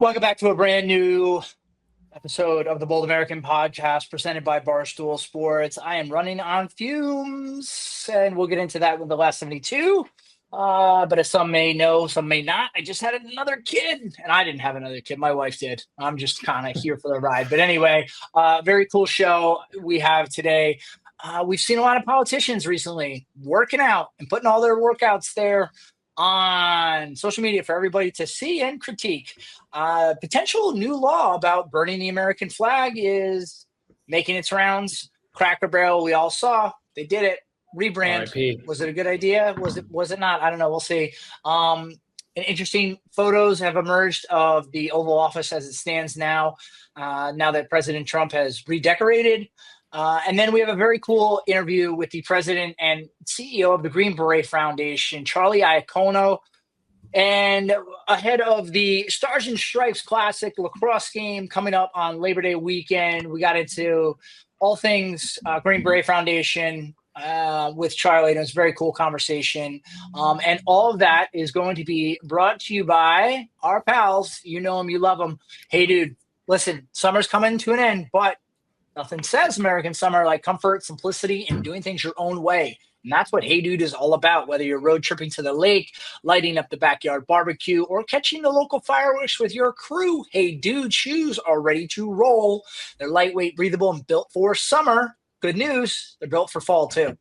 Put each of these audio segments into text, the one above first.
Welcome back to a brand new episode of the Bold American podcast presented by Barstool Sports. I am running on fumes, and we'll get into that with the last 72. But as some may know, some may not, I just had another kid, and I didn't have another kid. My wife did. I'm just kind of here for the ride. But anyway, very cool show we have today. We've seen a lot of politicians recently working out and putting all their workouts there on social media for everybody to see and critique. Potential new law about burning the American flag is making its rounds. Cracker Barrel, we all saw. They did it. Rebrand. RIP. Was it a good idea? Was it not? I don't know. We'll see. And interesting photos have emerged of the Oval Office as it stands now, now that President Trump has redecorated. And then we have a very cool interview with the president and CEO of the Green Beret Foundation, Charlie Iacono. And ahead of the Stars and Stripes Classic lacrosse game coming up on Labor Day weekend, we got into all things Green Beret Foundation with Charlie. And it was a very cool conversation. And all of that is going to be brought to you by our pals. You know them, you love them. Hey, dude, listen, summer's coming to an end, but nothing says American summer like comfort, simplicity, and doing things your own way. And that's what Hey Dude is all about, whether you're road tripping to the lake, lighting up the backyard barbecue, or catching the local fireworks with your crew. Hey Dude shoes are ready to roll. They're lightweight, breathable, and built for summer. Good news, they're built for fall too.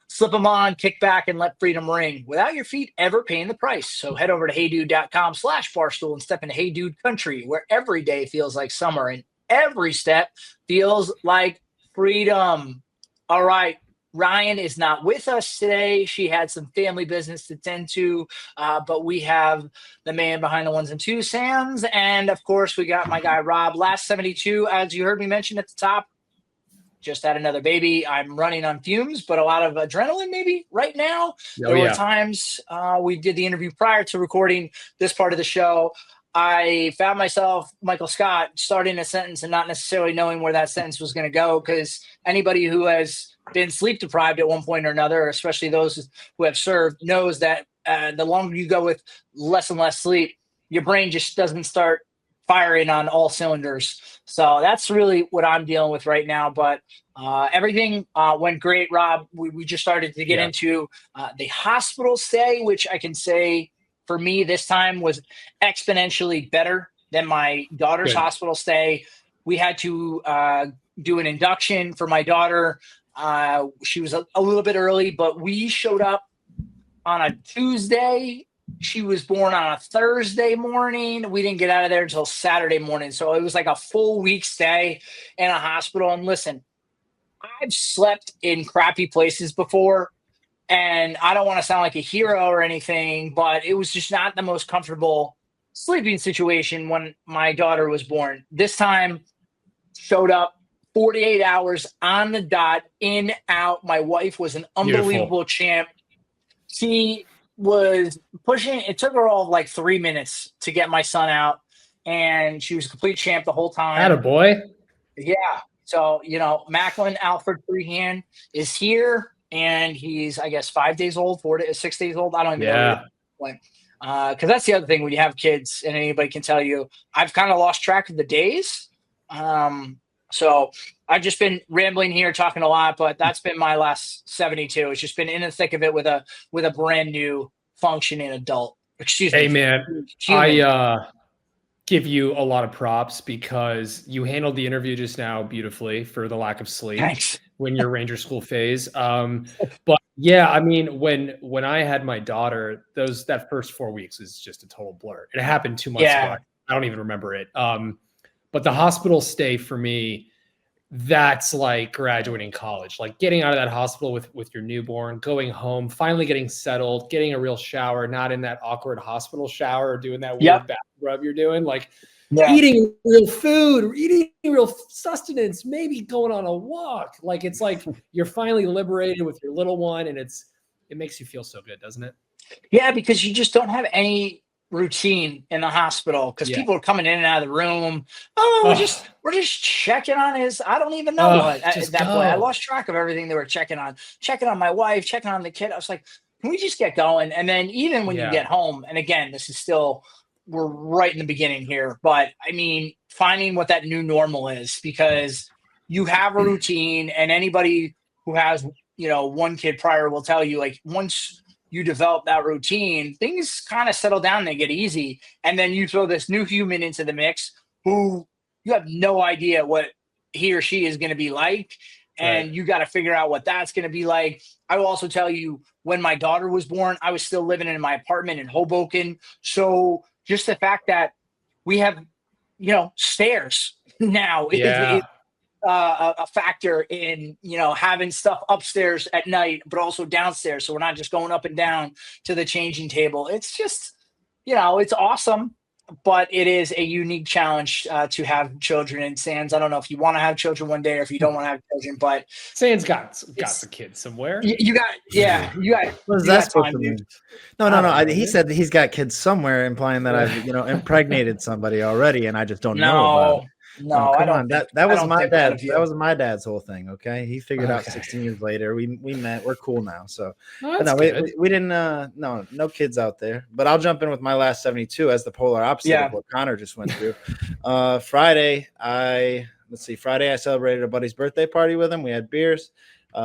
Slip them on, kick back, and let freedom ring without your feet ever paying the price. So head over to heydude.com/barstool and step into Hey Dude country, where every day feels like summer and every step feels like freedom. All right. Ryan is not with us today. She had some family business to tend to, but we have the man behind the ones and two, Sam's. And of course, we got my guy, Rob. Last 72, as you heard me mention at the top, just had another baby. I'm running on fumes, but a lot of adrenaline maybe right now. There were times we did the interview prior to recording this part of the show. I found myself, Michael Scott, starting a sentence and not necessarily knowing where that sentence was going to go, because anybody who has been sleep deprived at one point or another, especially those who have served, knows that the longer you go with less and less sleep, your brain just doesn't start firing on all cylinders. So that's really what I'm dealing with right now. But everything went great, Rob. We just started to get into the hospital stay, which I can say for me this time was exponentially better than my daughter's hospital stay. We had to do an induction for my daughter. She was a little bit early, but we showed up on a Tuesday. She was born on a Thursday morning. We didn't get out of there until Saturday morning. So it was like a full week stay in a hospital. And listen, I've slept in crappy places before, and I don't want to sound like a hero or anything, but it was just not the most comfortable sleeping situation when my daughter was born. This time, showed up 48 hours on the dot, in, out. My wife was an unbelievable champ. She was pushing. It took her all of like 3 minutes to get my son out, and she was a complete champ the whole time. Attaboy. Yeah. So, Macklin Alfred Freehand is here, and he's, I guess, 5 days old, 6 days old. I don't even know. Because that's the other thing when you have kids, and anybody can tell you, I've kind of lost track of the days. So I've just been rambling here, talking a lot, but that's been my last 72. It's just been in the thick of it with a brand new functioning adult. Excuse me. Hey, man, I give you a lot of props because you handled the interview just now beautifully for the lack of sleep. Thanks. When your Ranger School phase. But yeah, I mean, when I had my daughter, that first 4 weeks was just a total blur. It happened 2 months ago. I don't even remember it. But the hospital stay for me, that's like graduating college, like getting out of that hospital with your newborn, going home, finally getting settled, getting a real shower, not in that awkward hospital shower, doing that weird bath rub you're doing, like eating real food, eating real sustenance, maybe going on a walk. Like, it's like you're finally liberated with your little one, and it makes you feel so good, doesn't it? Yeah, because you just don't have any routine in the hospital, because people are coming in and out of the room. We're just checking on his, I don't even know what at that point. I lost track of everything they were checking on my wife, checking on the kid. I was like, can we just get going? And then even when you get home, and again, this is still we're right in the beginning here, but I mean, finding what that new normal is, because you have a routine, and anybody who has, one kid prior will tell you, like, once you develop that routine, things kind of settle down, they get easy. And then you throw this new human into the mix who you have no idea what he or she is going to be like. Right. And you got to figure out what that's going to be like. I will also tell you, when my daughter was born, I was still living in my apartment in Hoboken. So just the fact that we have, stairs now is Yeah. a factor in, having stuff upstairs at night, but also downstairs. So we're not just going up and down to the changing table. It's just, it's awesome, but it is a unique challenge to have children. And Sands, I don't know if you want to have children one day or if you don't want to have children, but Sands got the kid somewhere. You got, What is you that got supposed time, to mean? dude. No. He said he's got kids somewhere, implying that I've impregnated somebody already, and I just don't know about it. No, come I don't on. think, That I was don't my think that dad. of you. That was my dad's whole thing. Okay, he figured out Okay. 16 years later. We met. We're cool now. So Oh, but that's no, good. we didn't. No kids out there. But I'll jump in with my last 72 as the polar opposite of what Connor just went through. Friday, Friday I celebrated a buddy's birthday party with him. We had beers.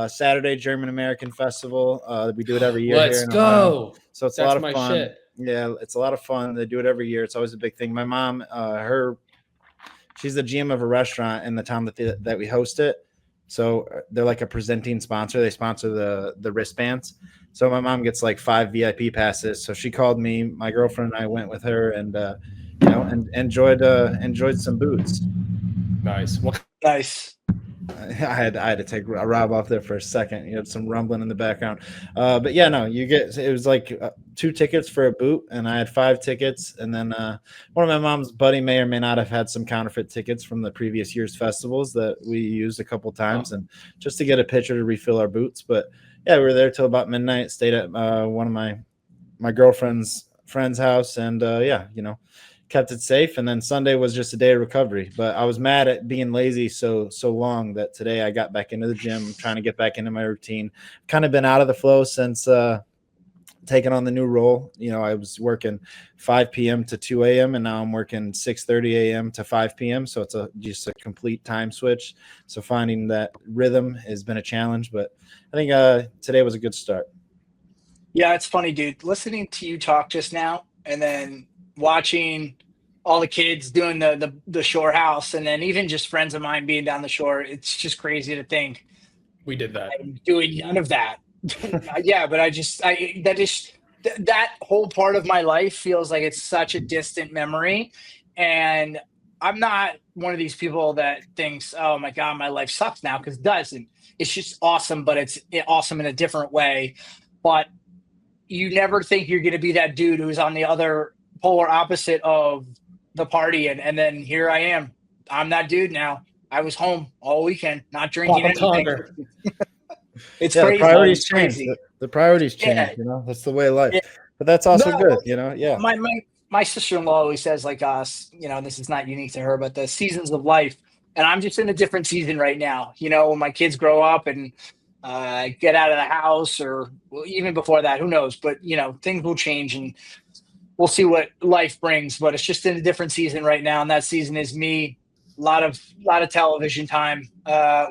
Saturday, German American Festival. We do it every year. Let's here in go. Ohio. So it's a lot of my fun. shit. Yeah, it's a lot of fun. They do it every year. It's always a big thing. My mom, she's the GM of a restaurant in the town that we host it. So they're like a presenting sponsor. They sponsor the wristbands. So my mom gets like 5 VIP passes. So she called me. My girlfriend and I went with her, and and enjoyed some boots. Nice. Nice. I had to take Rob off there for a second. You had some rumbling in the background, but yeah, no, it was like 2 tickets for a boot, and I had 5 tickets, and then one of my mom's buddy may or may not have had some counterfeit tickets from the previous year's festivals that we used a couple times, and just to get a pitcher to refill our boots. But yeah, we were there till about midnight. Stayed at one of my girlfriend's friend's house, and kept it safe. And then Sunday was just a day of recovery, but I was mad at being lazy so long that today I got back into the gym, trying to get back into my routine. Kind of been out of the flow since taking on the new role. I was working 5 p.m. to 2 a.m. and now I'm working 6:30 a.m. to 5 p.m. So it's just a complete time switch. So finding that rhythm has been a challenge, but I think today was a good start. Yeah, it's funny, dude. Listening to you talk just now, and then watching all the kids doing the shore house, and then even just friends of mine being down the shore, it's just crazy to think we did that. I'm doing none of that. Yeah, but that whole part of my life feels like it's such a distant memory, and I'm not one of these people that thinks, oh my God, my life sucks now, because it doesn't. It's just awesome, but it's awesome in a different way. But you never think you're going to be that dude who's on the other polar opposite of the party, and then here I am. I'm that dude now. I was home all weekend, not drinking anything. It's crazy. The priorities change. Crazy. The priorities change. That's the way of life. Yeah. But that's also good. Yeah. My sister-in-law always says, like, this is not unique to her, but the seasons of life. And I'm just in a different season right now. When my kids grow up and get out of the house, or even before that, who knows? But things will change, and we'll see what life brings. But it's just in a different season right now, and that season is me. A lot of television time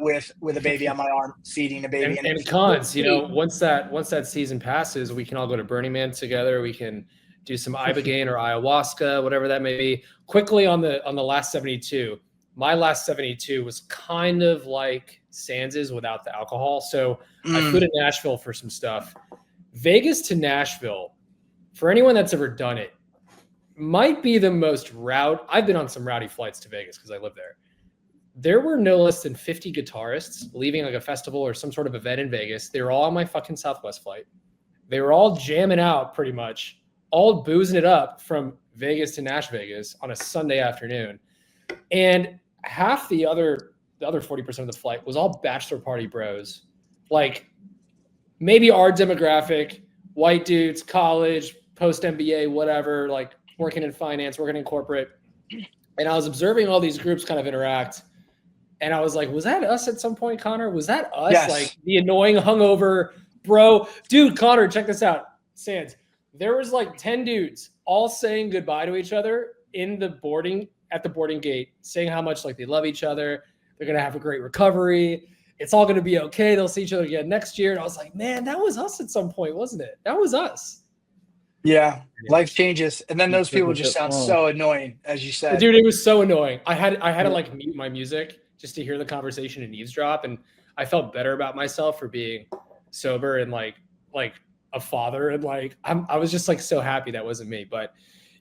with a baby on my arm, feeding a baby. And cons, once that season passes, we can all go to Burning Man together. We can do some ibogaine or ayahuasca, whatever that may be. Quickly on the last 72. My last 72 was kind of like Sands's without the alcohol. So I flew to Nashville for some stuff. Vegas to Nashville, for anyone that's ever done it, might be the most I've been on some rowdy flights to Vegas because I live there. There were no less than 50 guitarists leaving like a festival or some sort of event in Vegas. They were all on my fucking Southwest flight. They were all jamming out pretty much, all boozing it up from Vegas to Nash Vegas on a Sunday afternoon. And half the other 40% of the flight was all bachelor party bros, like maybe our demographic, white dudes, college, post MBA, whatever, like working in finance, working in corporate. And I was observing all these groups kind of interact. And I was like, was that us at some point, Connor? Was that us? Yes. Like the annoying hungover bro? Dude, Connor, check this out. Sands. There was like 10 dudes all saying goodbye to each other at the boarding gate, saying how much like they love each other. They're going to have a great recovery. It's all going to be okay. They'll see each other again next year. And I was like, man, that was us at some point, wasn't it? That was us. Yeah. Life changes. And then those people just sound so annoying, as you said. Dude, it was so annoying. I had to like mute my music just to hear the conversation and eavesdrop. And I felt better about myself for being sober and like a father. And like, I was just like so happy that wasn't me. But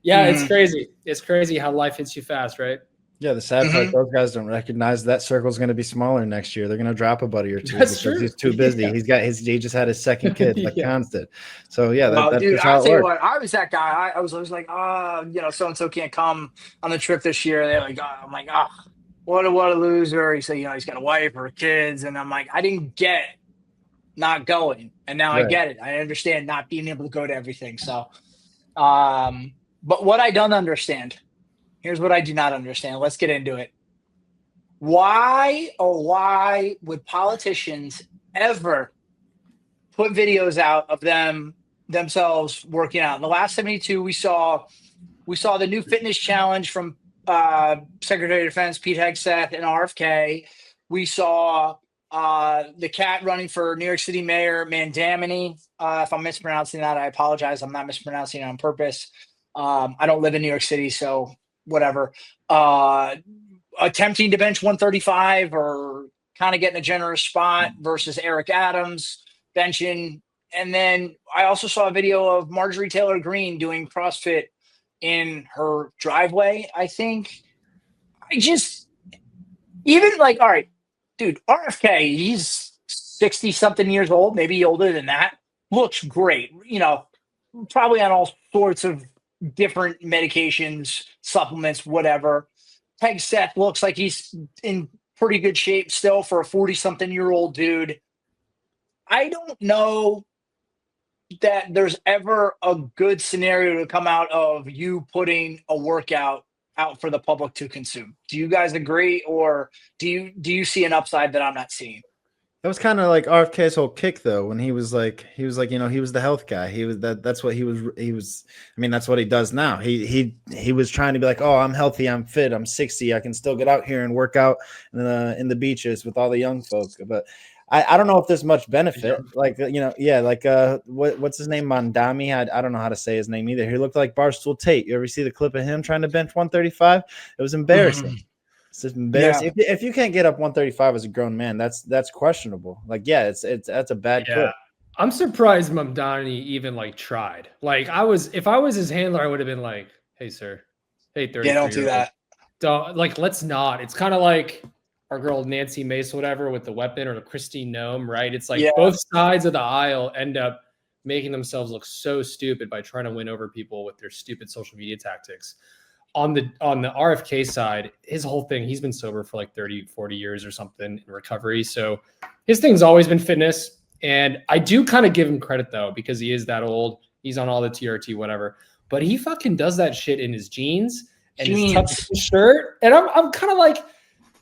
yeah, it's crazy. It's crazy how life hits you fast, right? Yeah, the sad part, those guys don't recognize that circle's going to be smaller next year. They're going to drop a buddy or two because he's too busy. Yeah. He just had his second kid, like constant. So yeah, that's dude, how I'll it tell you works. what, I was that guy. I was like, so and so can't come on the trip this year. They're like, I'm like, what a loser. He said, he's got a wife or kids, and I'm like, I didn't get not going, and now I get it. I understand not being able to go to everything. So, but what I don't understand. Here's what I do not understand. Let's get into it. Why would politicians ever put videos out of themselves working out? In the last 72, we saw the new fitness challenge from Secretary of Defense Pete Hegseth and RFK. We saw the cat running for New York City Mayor Mamdani. If I'm mispronouncing that, I apologize. I'm not mispronouncing it on purpose. I don't live in New York City, so whatever. Attempting to bench 135 or kind of getting a generous spot versus Eric Adams benching. And then I also saw a video of Marjorie Taylor Greene doing CrossFit in her driveway, I think. Even like, all right, dude, RFK, he's 60 something years old, maybe older than that. Looks great, probably on all sorts of different medications, supplements, whatever. Hegseth looks like he's in pretty good shape still for a 40-something-year-old dude. I don't know that there's ever a good scenario to come out of you putting a workout out for the public to consume. Do you guys agree, or do you see an upside that I'm not seeing? That was kind of like RFK's whole kick, though, when he was like, he was the health guy. He was that's what he was. I mean, that's what he does now. He was trying to be like, oh, I'm healthy, I'm fit, I'm 60, I can still get out here and work out in the beaches with all the young folks. But I don't know if there's much benefit. Like, what's his name? Mamdani. I don't know how to say his name either. He looked like Barstool Tate. You ever see the clip of him trying to bench 135? It was embarrassing. It's just embarrassing. Yeah. If you can't get up 135 as a grown man, that's questionable. Like, yeah, that's a bad clip. I'm surprised Mamdani even like tried. Like, if I was his handler, I would have been like, hey, sir, hey, 30. Yeah, don't do that. Don't, like, let's not. It's kind of like our girl Nancy Mace, whatever, with the weapon, or the Christine Nome, right? It's like both sides of the aisle end up making themselves look so stupid by trying to win over people with their stupid social media tactics. On the RFK side, his whole thing, he's been sober for like 30, 40 years or something in recovery. So his thing's always been fitness. And I do kind of give him credit, though, because he is that old. He's on all the TRT, whatever. But he fucking does that shit in his jeans and his tucked shirt. And I'm kind of like,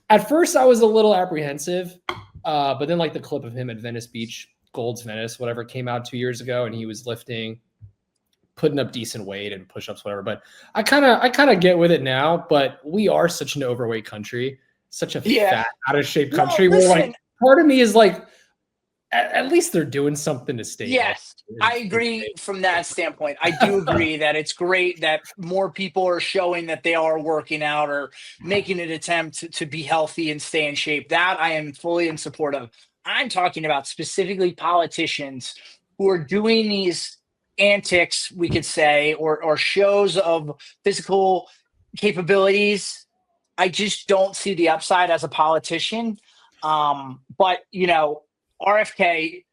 at first I was a little apprehensive. But then like the clip of him at Venice Beach, Gold's Venice, whatever, came out 2 years ago, and he was lifting, putting up decent weight and push-ups, whatever. But I kind of get with it now. But we are such an overweight country, such a fat, out of shape country. Where like part of me is like, at least they're doing something to stay. Yes, I agree from that standpoint. I do agree that it's great that more people are showing that they are working out or making an attempt to be healthy and stay in shape. That I am fully in support of. I'm talking about specifically politicians who are doing these antics, we could say, or shows of physical capabilities. I just don't see the upside as a politician. But RFK,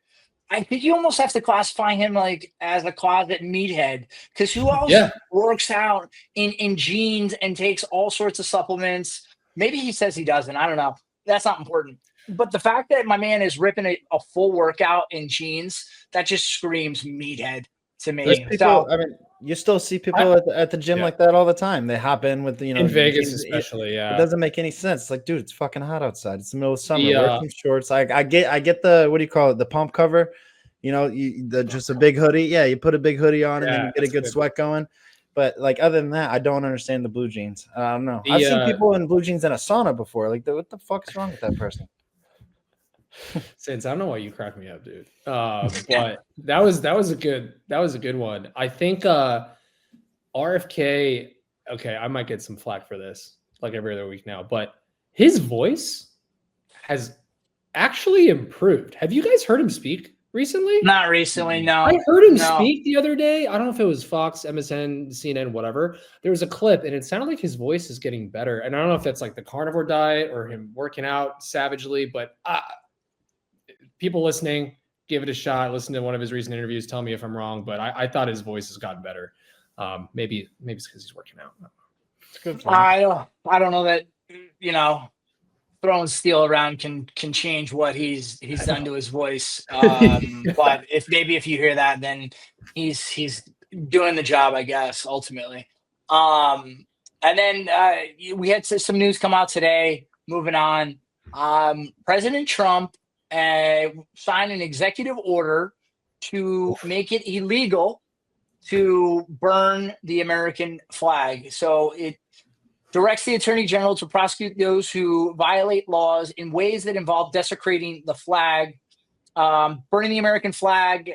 I think you almost have to classify him like as a closet meathead, because who else works out in jeans and takes all sorts of supplements? Maybe he says he doesn't. I don't know. That's not important. But the fact that my man is ripping a full workout in jeans, that just screams meathead to me. People, I mean, you still see people at the gym like that all the time. They hop in with, in Vegas, especially. It doesn't make any sense. It's like, dude, it's fucking hot outside. It's the middle of summer. Wear some shorts. I get the, what do you call it? The pump cover. Just a big hoodie. Yeah, you put a big hoodie on and then you get a good sweat going. But like other than that, I don't understand the blue jeans. I don't know. I've seen people in blue jeans in a sauna before. Like, what the fuck is wrong with that person? Since I don't know why you crack me up, dude. But that was a good one. I think RFK. Okay, I might get some flack for this, like every other week now. But his voice has actually improved. Have you guys heard him speak recently? Not recently, no. I heard him speak the other day. I don't know if it was Fox, MSN, CNN, whatever. There was a clip, and it sounded like his voice is getting better. And I don't know if that's like the carnivore diet or him working out savagely, but people listening, give it a shot. Listen to one of his recent interviews. Tell me if I'm wrong, but I thought his voice has gotten better. Maybe it's because he's working out. It's good. I don't know that, throwing steel around can change what he's done to his voice. But if you hear that, then he's doing the job, I guess, ultimately. And then we had some news come out today. Moving on, President Trump signed an executive order to make it illegal to burn the American flag. So it directs the Attorney General to prosecute those who violate laws in ways that involve desecrating the flag. Burning the American flag,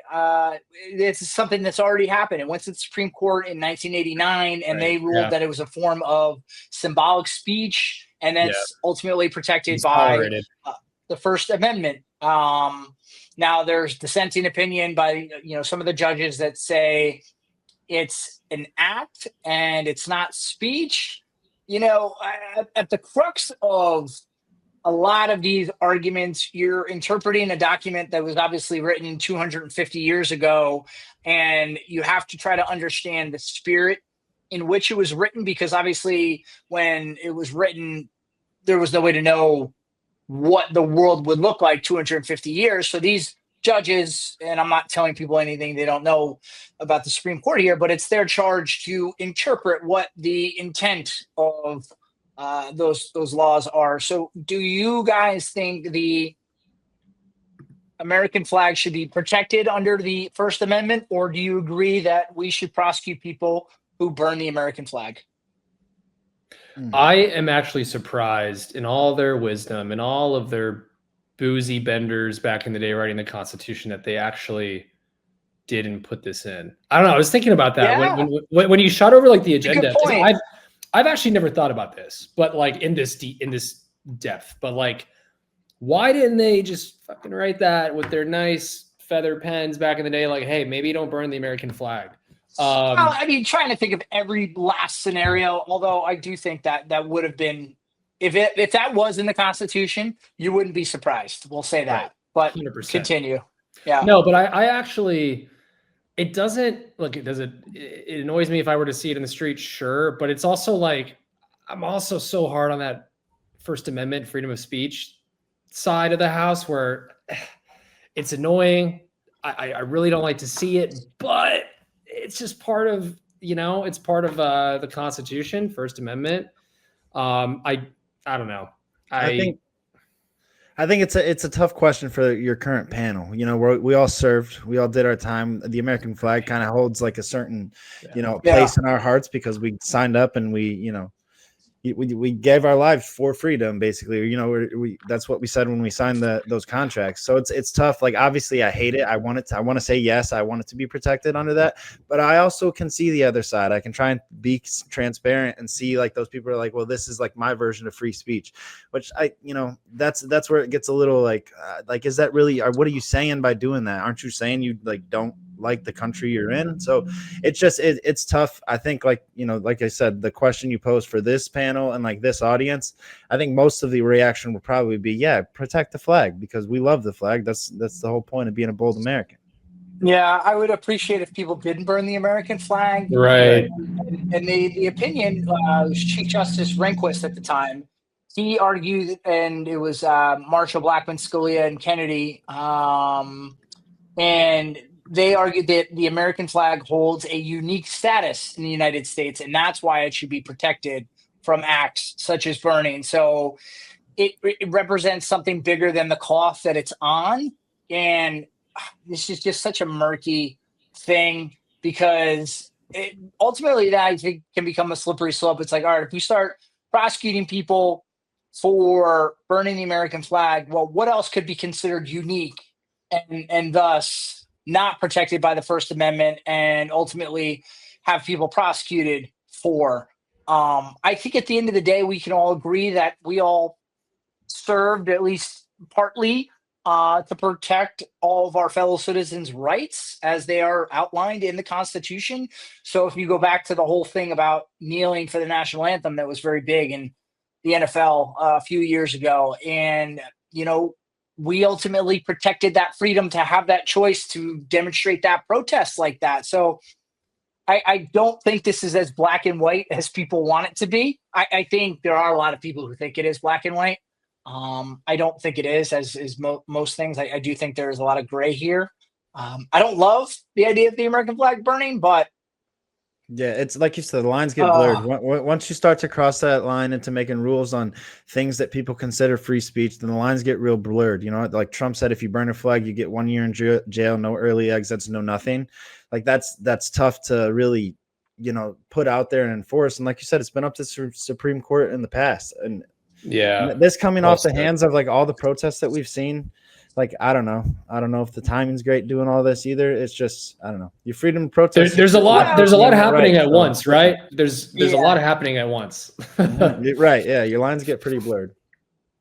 it's something that's already happened. It went to the Supreme Court in 1989, and they ruled that it was a form of symbolic speech, and that's ultimately protected by the First Amendment. Now, there's dissenting opinion by some of the judges that say it's an act and it's not speech. At the crux of a lot of these arguments, you're interpreting a document that was obviously written 250 years ago, and you have to try to understand the spirit in which it was written, because obviously when it was written, there was no way to know what the world would look like 250 years. So these judges, and I'm not telling people anything they don't know about the Supreme Court here, but it's their charge to interpret what the intent of those laws are. So do you guys think the American flag should be protected under the First Amendment, or do you agree that we should prosecute people who burn the American flag? I am actually surprised, in all their wisdom and all of their boozy benders back in the day writing the Constitution, that they actually didn't put this in. I don't know. I was thinking about that when you shot over like the agenda. I've actually never thought about this, but like in this depth. But like, why didn't they just fucking write that with their nice feather pens back in the day? Like, hey, maybe don't burn the American flag. Trying to think of every last scenario. Although I do think that would have been, if that was in the Constitution, you wouldn't be surprised. We'll say that. Right. But 100%. Continue. Yeah. No, but I actually, it doesn't look. It annoys me if I were to see it in the street, sure. But it's also like, I'm also so hard on that First Amendment, freedom of speech side of the house, where it's annoying. I really don't like to see it, but it's just part of, it's part of the Constitution, First Amendment. I don't know. I think it's a tough question for your current panel. We all served, we all did our time. The American flag kind of holds like a certain, place in our hearts, because we signed up and we gave our lives for freedom, basically. That's what we said when we signed those contracts. So it's tough. Like, obviously I hate it. I want to say yes, I want it to be protected under that, but I also can see the other side. I can try and be transparent and see, like, those people are like, well, this is like my version of free speech, which that's where it gets a little like, is that really, or what are you saying by doing that? Aren't you saying you like don't like the country you're in? So it's just it's tough. I think, like I said, the question you posed for this panel and like this audience, I think most of the reaction will probably be, protect the flag, because we love the flag. That's the whole point of being a bold American. Yeah, I would appreciate if people didn't burn the American flag. Right. And the opinion, Chief Justice Rehnquist at the time, he argued, and it was Marshall, Blackmun, Scalia, and Kennedy, and they argued that the American flag holds a unique status in the United States, and that's why it should be protected from acts such as burning. So it represents something bigger than the cloth that it's on. And this is just such a murky thing, because ultimately that I think can become a slippery slope. It's like, all right, if we start prosecuting people for burning the American flag, well, what else could be considered unique and thus not protected by the First Amendment, and ultimately have people prosecuted for? I think at the end of the day, we can all agree that we all served at least partly to protect all of our fellow citizens' rights as they are outlined in the Constitution. So if you go back to the whole thing about kneeling for the national anthem, that was very big in the NFL a few years ago. And, we ultimately protected that freedom to have that choice to demonstrate that protest like that. So I don't think this is as black and white as people want it to be. I think there are a lot of people who think it is black and white. I don't think it is, as is most things. I do think there's a lot of gray here. I don't love the idea of the American flag burning, but yeah, it's like you said, the lines get blurred. Once you start to cross that line into making rules on things that people consider free speech, then the lines get real blurred. Like Trump said, if you burn a flag, you get 1 year in jail, no early exits, no nothing. Like that's tough to really, put out there and enforce. And like you said, it's been up to Supreme Court in the past. And yeah, this coming off the hands of like all the protests that we've seen. Like, I don't know if the timing's great doing all this either. It's just, I don't know. Your freedom of protest. There's a lot happening at once, right? There's a lot happening at once. Right. Yeah. Your lines get pretty blurred.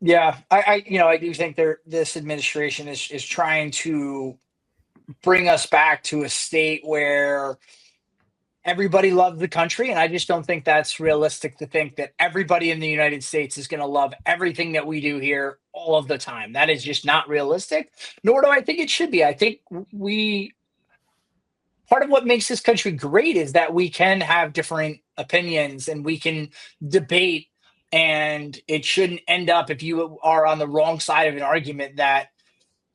Yeah. I do think this administration is trying to bring us back to a state where everybody loves the country. And I just don't think that's realistic to think that everybody in the United States is going to love everything that we do here all of the time. That is just not realistic, nor do I think it should be. I think part of what makes this country great is that we can have different opinions and we can debate, and it shouldn't end up, if you are on the wrong side of an argument, that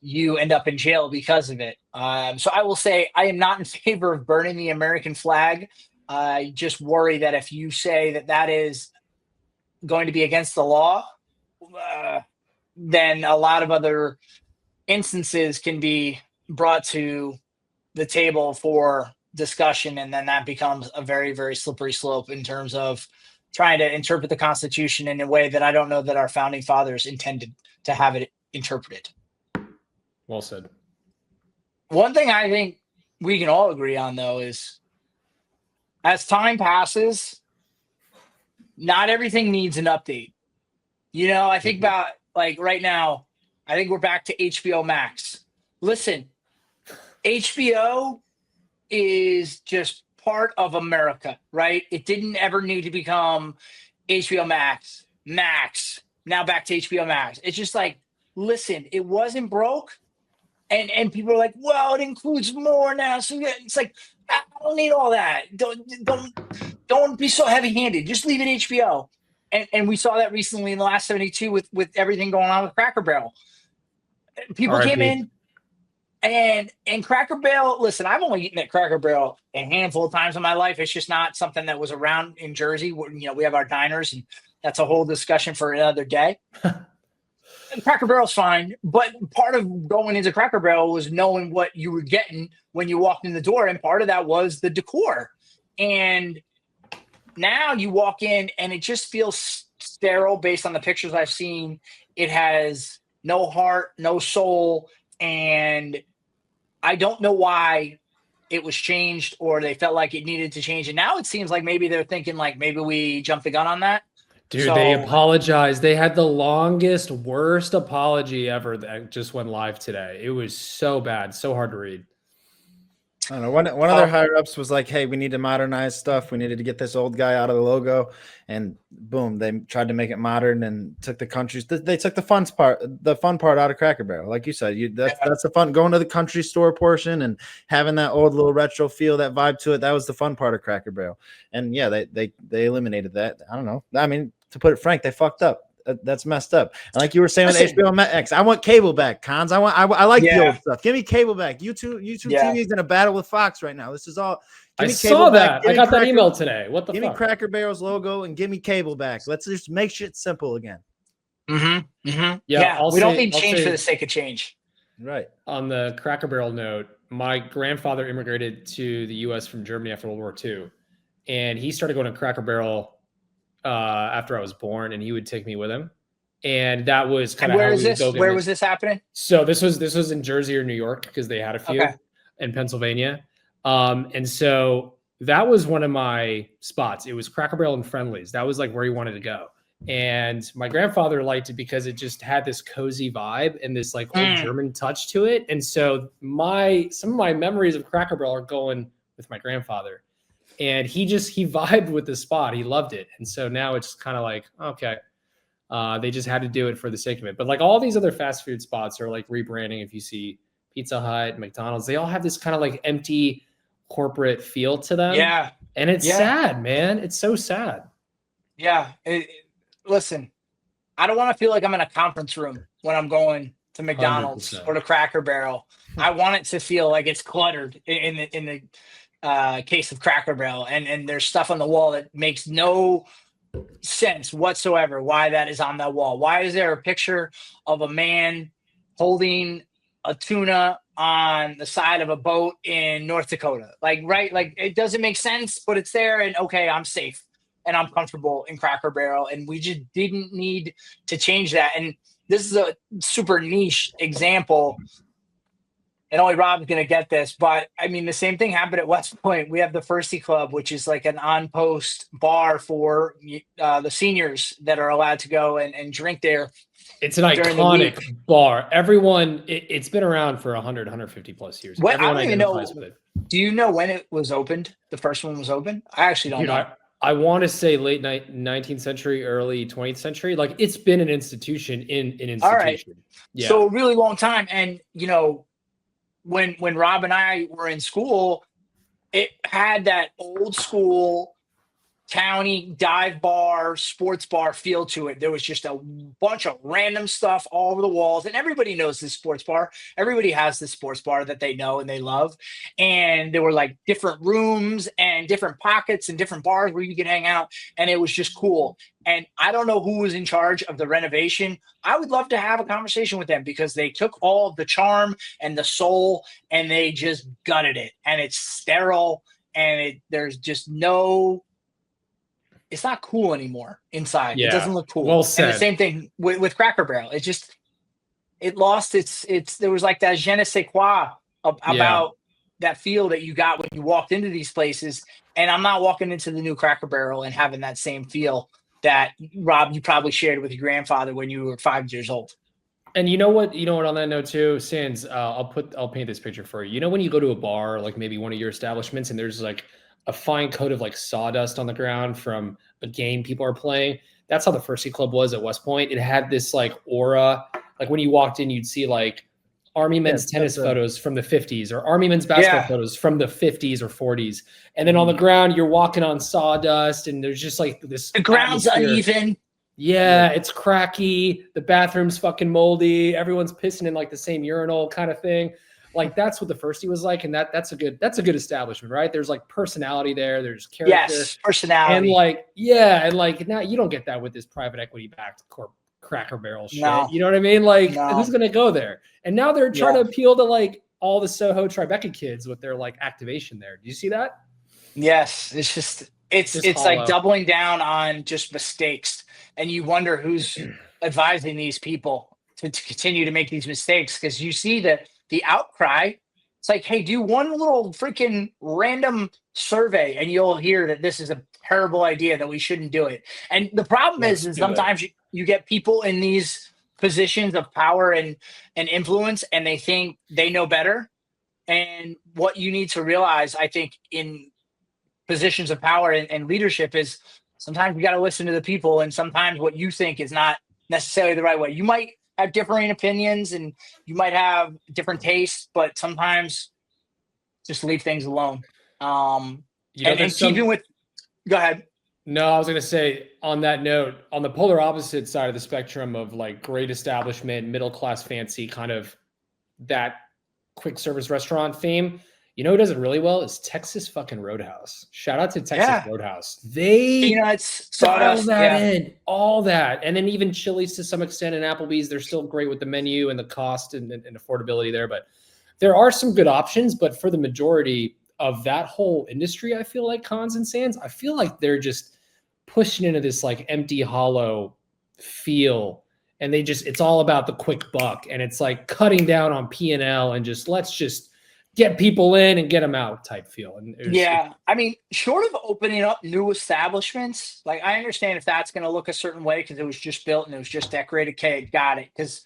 you end up in jail because of it. So I will say I am not in favor of burning the American flag. I just worry that if you say that is going to be against the law, then a lot of other instances can be brought to the table for discussion. And then that becomes a very, very slippery slope in terms of trying to interpret the Constitution in a way that I don't know that our founding fathers intended to have it interpreted. Well said. One thing I think we can all agree on, though, is as time passes, not everything needs an update. I think about, like, right now, I think we're back to HBO Max. Listen, HBO is just part of America, right? It didn't ever need to become HBO Max, now back to HBO Max. It's just like, listen, it wasn't broke. And people are like, well, it includes more now. So it's like, I don't need all that. Don't be so heavy-handed. Just leave it HBO. And we saw that recently in the last 72 with everything going on with Cracker Barrel. People came in and Cracker Barrel. Listen, I've only eaten at Cracker Barrel a handful of times in my life. It's just not something that was around in Jersey. We have our diners, and that's a whole discussion for another day. Cracker Barrel's fine, but part of going into Cracker Barrel was knowing what you were getting when you walked in the door, and part of that was the decor. And now you walk in, and it just feels sterile based on the pictures I've seen. It has no heart, no soul, and I don't know why it was changed, or they felt like it needed to change. And now it seems like maybe they're thinking like maybe we jumped the gun on that. Dude, they apologized. They had the longest, worst apology ever that just went live today. It was so bad, so hard to read. I don't know. One of their higher ups was like, "Hey, we need to modernize stuff. We needed to get this old guy out of the logo." And boom, they tried to make it modern and took the countries. They took the fun part out of Cracker Barrel, like you said. That's the fun, going to the country store portion and having that old little retro feel, that vibe to it. That was the fun part of Cracker Barrel. And yeah, they eliminated that. I don't know. I mean, to put it frank, they fucked up. That's messed up. And like you were saying with HBO Max, I want cable back, Cons. I like the old stuff. Give me cable back. YouTube TV is in a battle with Fox right now. This is all. I saw that. I got that email today. What the fuck? Give me Cracker Barrel's logo and give me cable back. Let's just make shit simple again. Mm-hmm. Mm-hmm. Yeah. We don't need change for the sake of change. Right. On the Cracker Barrel note, my grandfather immigrated to the U.S. from Germany after World War II, and he started going to Cracker Barrel after I was born, and he would take me with him, and that was kind of how we would go. Where was this happening? So this was in Jersey or New York because they had a few in Pennsylvania, and so that was one of my spots. It was Cracker Barrel and Friendly's. That was like where he wanted to go. And my grandfather liked it because it just had this cozy vibe and this like old German touch to it. And so some of my memories of Cracker Barrel are going with my grandfather. And he vibed with the spot. He loved it. And so now it's kind of like, okay, they just had to do it for the sake of it. But like all these other fast food spots are like rebranding. If you see Pizza Hut, McDonald's, they all have this kind of like empty corporate feel to them. Yeah. And it's sad, man. It's so sad. Yeah. Listen, I don't want to feel like I'm in a conference room when I'm going to McDonald's 100%. or to Cracker Barrel. I want it to feel like it's cluttered in the case of Cracker Barrel, and there's stuff on the wall that makes no sense whatsoever. Why that is on that wall? Why is there a picture of a man holding a tuna on the side of a boat in North Dakota? Like it doesn't make sense, but it's there, and okay, I'm safe. And I'm comfortable in Cracker Barrel, and we just didn't need to change that. And this is a super niche example, and only Rob's going to get this. But I mean, the same thing happened at West Point. We have the Firsty Club, which is like an on-post bar for the seniors that are allowed to go and drink there. It's an iconic bar. Everyone, it's been around for 100, 150 plus years. I don't even know. Do you know when it was opened? The first one was open? I actually don't know. I want to say late 19th century, early 20th century. Like it's been an institution in an institution. All right. Yeah. So a really long time. And, you know, when Rob and I were in school, it had that old school county dive bar, sports bar feel to it. There was just a bunch of random stuff all over the walls, and everybody knows this sports bar. Everybody has this sports bar that they know and they love. And there were like different rooms and different pockets and different bars where you could hang out, and it was just cool. And I don't know who was in charge of the renovation. I would love to have a conversation with them because they took all of the charm and the soul and they just gutted it, and it's sterile, and there's just no. It's not cool anymore inside. Yeah. It doesn't look cool. Well said. And the same thing with Cracker Barrel. It lost its there was like that je ne sais quoi about that feel that you got when you walked into these places. And I'm not walking into the new Cracker Barrel and having that same feel that, Rob, you probably shared with your grandfather when you were 5 years old. And you know what, on that note too, Sans, I'll paint this picture for you. You know, when you go to a bar, like maybe one of your establishments, and there's like a fine coat of like sawdust on the ground from a game people are playing. That's how the Firsty Club was at West Point. It had this like aura. Like when you walked in, you'd see like Army men's tennis photos from the 50s or Army men's basketball photos from the 50s or 40s. And then on the ground, you're walking on sawdust, and there's just like this. The ground's uneven. Yeah, it's cracky. The bathroom's fucking moldy. Everyone's pissing in like the same urinal kind of thing. Like that's what the Firsty was like, and that's a good establishment, right? There's like personality there. There's character, yes, personality, and like now you don't get that with this private equity backed Cracker Barrel shit. No. You know what I mean? Like who's gonna go there? And now they're trying to appeal to like all the Soho Tribeca kids with their like activation there. Do you see that? Yes, it's like doubling down on just mistakes, and you wonder who's advising these people to continue to make these mistakes, because you see that. The outcry, it's like, hey, do one little freaking random survey and you'll hear that this is a terrible idea, that we shouldn't do it. And the problem is sometimes you get people in these positions of power and influence, and they think they know better. And what you need to realize, I think, in positions of power and leadership is sometimes you got to listen to the people, and sometimes what you think is not necessarily the right way. You might have differing opinions and you might have different tastes, but sometimes just leave things alone. Go ahead. No, I was going to say, on that note, on the polar opposite side of the spectrum of like great establishment, middle-class fancy, kind of that quick service restaurant theme, you know who does it really well is Texas fucking Roadhouse. Shout out to Texas Roadhouse. They style that in, all that. And then even Chili's to some extent, and Applebee's, they're still great with the menu and the cost and affordability there. But there are some good options, but for the majority of that whole industry, I feel like Cons and Sands, I feel like they're just pushing into this like empty, hollow feel. And it's all about the quick buck. And it's like cutting down on P&L and let's just get people in and get them out type feel. And yeah, I mean, short of opening up new establishments, like I understand if that's going to look a certain way because it was just built and it was just decorated. Okay, got it. Because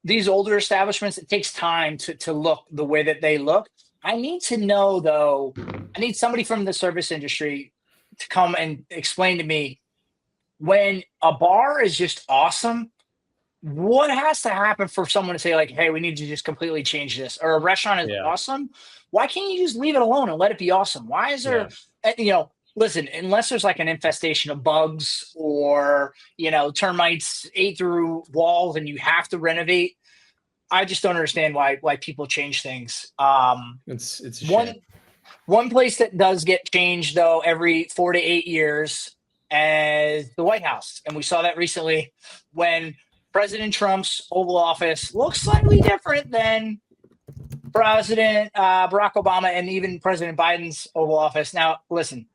these older establishments, it takes time to look the way that they look. I need to know though. I need somebody from the service industry to come and explain to me when a bar is just awesome. What has to happen for someone to say like, hey, we need to just completely change this? Or a restaurant is awesome. Why can't you just leave it alone and let it be awesome? Why is there, listen, unless there's like an infestation of bugs or, termites ate through walls and you have to renovate. I just don't understand why people change things. It's a shame. One place that does get changed though every 4 to 8 years is the White House. And we saw that recently when President Trump's Oval Office looks slightly different than President Barack Obama and even President Biden's Oval Office. Now, listen,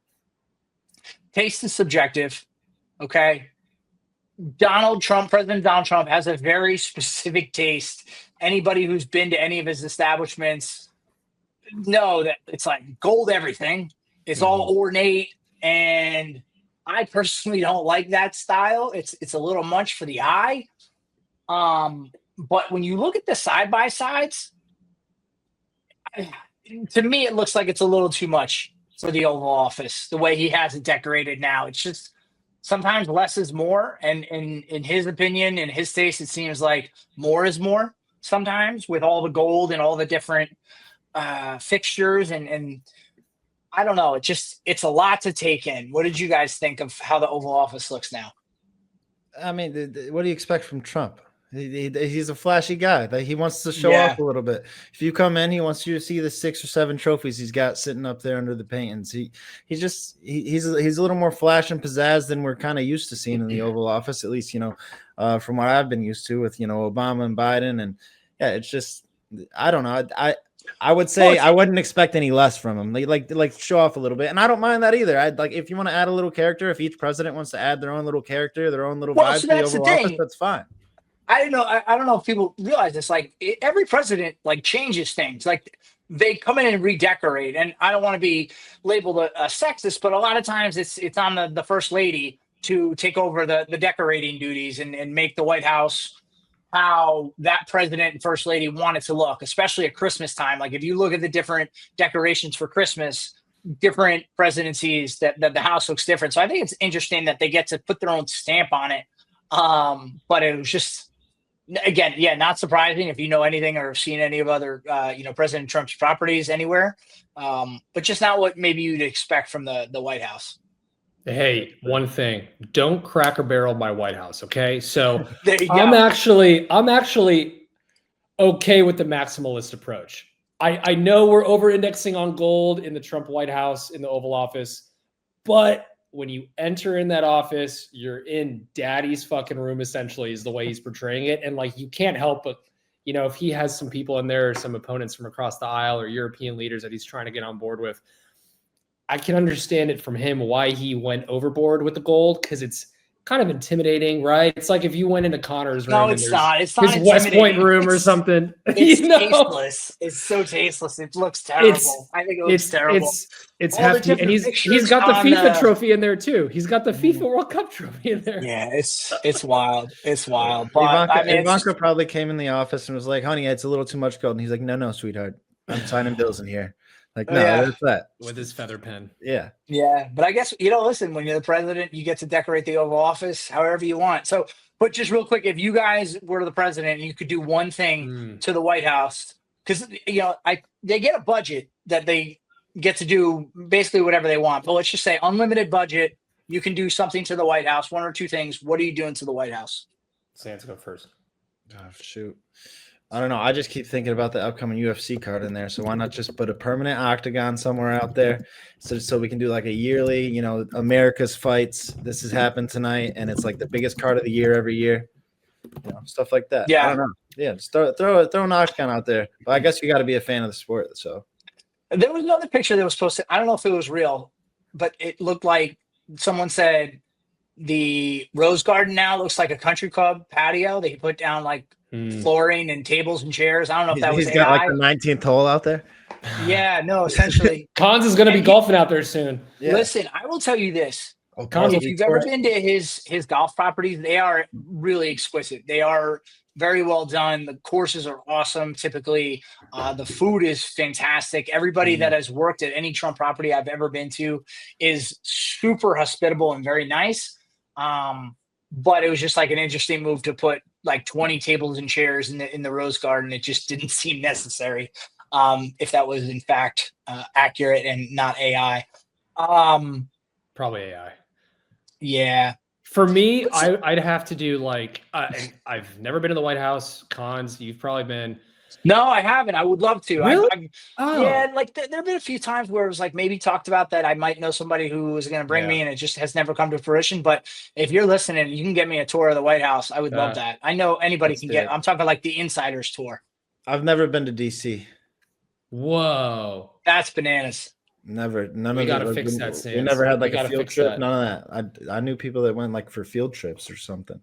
taste is subjective, okay? President Donald Trump has a very specific taste. Anybody who's been to any of his establishments know that it's like gold everything. It's all ornate, and I personally don't like that style. It's a little much for the eye. But when you look at the side-by-sides, to me, it looks like it's a little too much for the Oval Office, the way he has it decorated now. It's just sometimes less is more. And in his opinion, in his taste, it seems like more is more sometimes with all the gold and all the different fixtures. And I don't know. It's a lot to take in. What did you guys think of how the Oval Office looks now? I mean, what do you expect from Trump? He's a flashy guy. He wants to show off a little bit. If you come in, he wants you to see the 6 or 7 trophies he's got sitting up there under the paintings. He's a little more flash and pizzazz than we're kind of used to seeing in the Oval Office, at least from what I've been used to with Obama and Biden. And yeah, it's just I don't know. I would say I wouldn't expect any less from him. Like show off a little bit, and I don't mind that either. I'd like if you want to add a little character. If each president wants to add their own little character, their own little vibe to the Oval Office, that's fine. I don't know if people realize this. Like every president changes things. Like they come in and redecorate, and I don't want to be labeled a sexist, but a lot of times it's on the first lady to take over the decorating duties and make the White House how that president and first lady want it to look, especially at Christmas time. Like if you look at the different decorations for Christmas, different presidencies that the house looks different. So I think it's interesting that they get to put their own stamp on it. But it was just, again, not surprising if you know anything or have seen any of other, President Trump's properties anywhere. But just not what maybe you'd expect from the White House. Hey, one thing, don't Cracker Barrel my White House. Okay. So I'm actually okay with the maximalist approach. I know we're over indexing on gold in the Trump White House in the Oval Office, but when you enter in that office, you're in daddy's fucking room, essentially, is the way he's portraying it. And you can't help but, if he has some people in there, some opponents from across the aisle or European leaders that he's trying to get on board with, I can understand it from him why he went overboard with the gold, because it's kind of intimidating, right? It's like if you went into Connor's room. No, it's not. It's not his West Point room or something. It's tasteless. It's so tasteless. It looks terrible. I think it looks terrible. It's hefty, and he's got the FIFA trophy in there too. He's got the FIFA World Cup trophy in there. Yeah, it's wild. It's wild. But Ivanka probably came in the office and was like, "Honey, it's a little too much gold." And he's like, "No, sweetheart, I'm signing bills in here." That's that. With his feather pen. Yeah. Yeah. But I guess, listen, when you're the president, you get to decorate the Oval Office however you want. So, but just real quick, if you guys were the president and you could do one thing to the White House, because, they get a budget that they get to do basically whatever they want. But let's just say unlimited budget, you can do something to the White House, 1 or 2 things. What are you doing to the White House? Sans go first. Oh, shoot. I don't know. I just keep thinking about the upcoming UFC card in there. So why not just put a permanent octagon somewhere out there so we can do like a yearly, America's fights. This has happened tonight, and it's like the biggest card of the year every year. Stuff like that. Yeah. I don't know. Yeah, just throw an octagon out there. But I guess you got to be a fan of the sport. So There was another picture that was posted. I don't know if it was real, but it looked like someone said the Rose Garden now looks like a country club patio. They put down like flooring and tables and chairs. I don't know if that was he's got like AI. the 19th hole out there. Yeah, no, essentially. Cons is going to be golfing out there soon. Yeah. Listen, I will tell you this. Oh, Cons If you've ever been to his golf properties, they are really exquisite. They are very well done. The courses are awesome. Typically, the food is fantastic. Everybody that has worked at any Trump property I've ever been to is super hospitable and very nice. But it was just like an interesting move to put like 20 tables and chairs in the Rose Garden. It just didn't seem necessary. If that was in fact accurate and not AI. Probably AI. Yeah. For me, I'd have to do like, and I've never been to the White House. Cons, you've probably been. No, I haven't. I would love to. Really? Yeah, like there have been a few times where it was like maybe talked about that I might know somebody who was going to bring me, and it just has never come to fruition. But if you're listening, you can get me a tour of the White House. I would love that. I know anybody can get. I'm talking like the insiders tour. I've never been to DC. Whoa, that's bananas. Never. None we of got to it. fix that. We never had like a field trip. None of that. I knew people that went like for field trips or something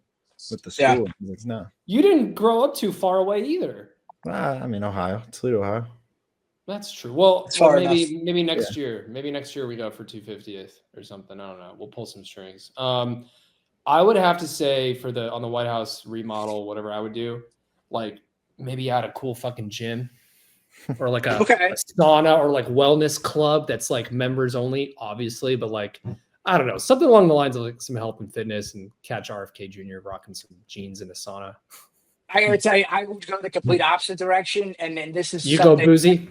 with the school. Yeah. Like, no, you didn't grow up too far away either. I mean, Ohio, Toledo, Ohio. That's true. Well maybe next year. Maybe next year we go for 250th or something. I don't know. We'll pull some strings. I would have to say on the White House remodel, whatever I would do, like maybe add a cool fucking gym. Or like a sauna or like wellness club that's like members only, obviously, but like I don't know, something along the lines of like some health and fitness and catch RFK Jr. rocking some jeans in a sauna. I gotta tell you, I would go the complete opposite direction, and then this is go boozy.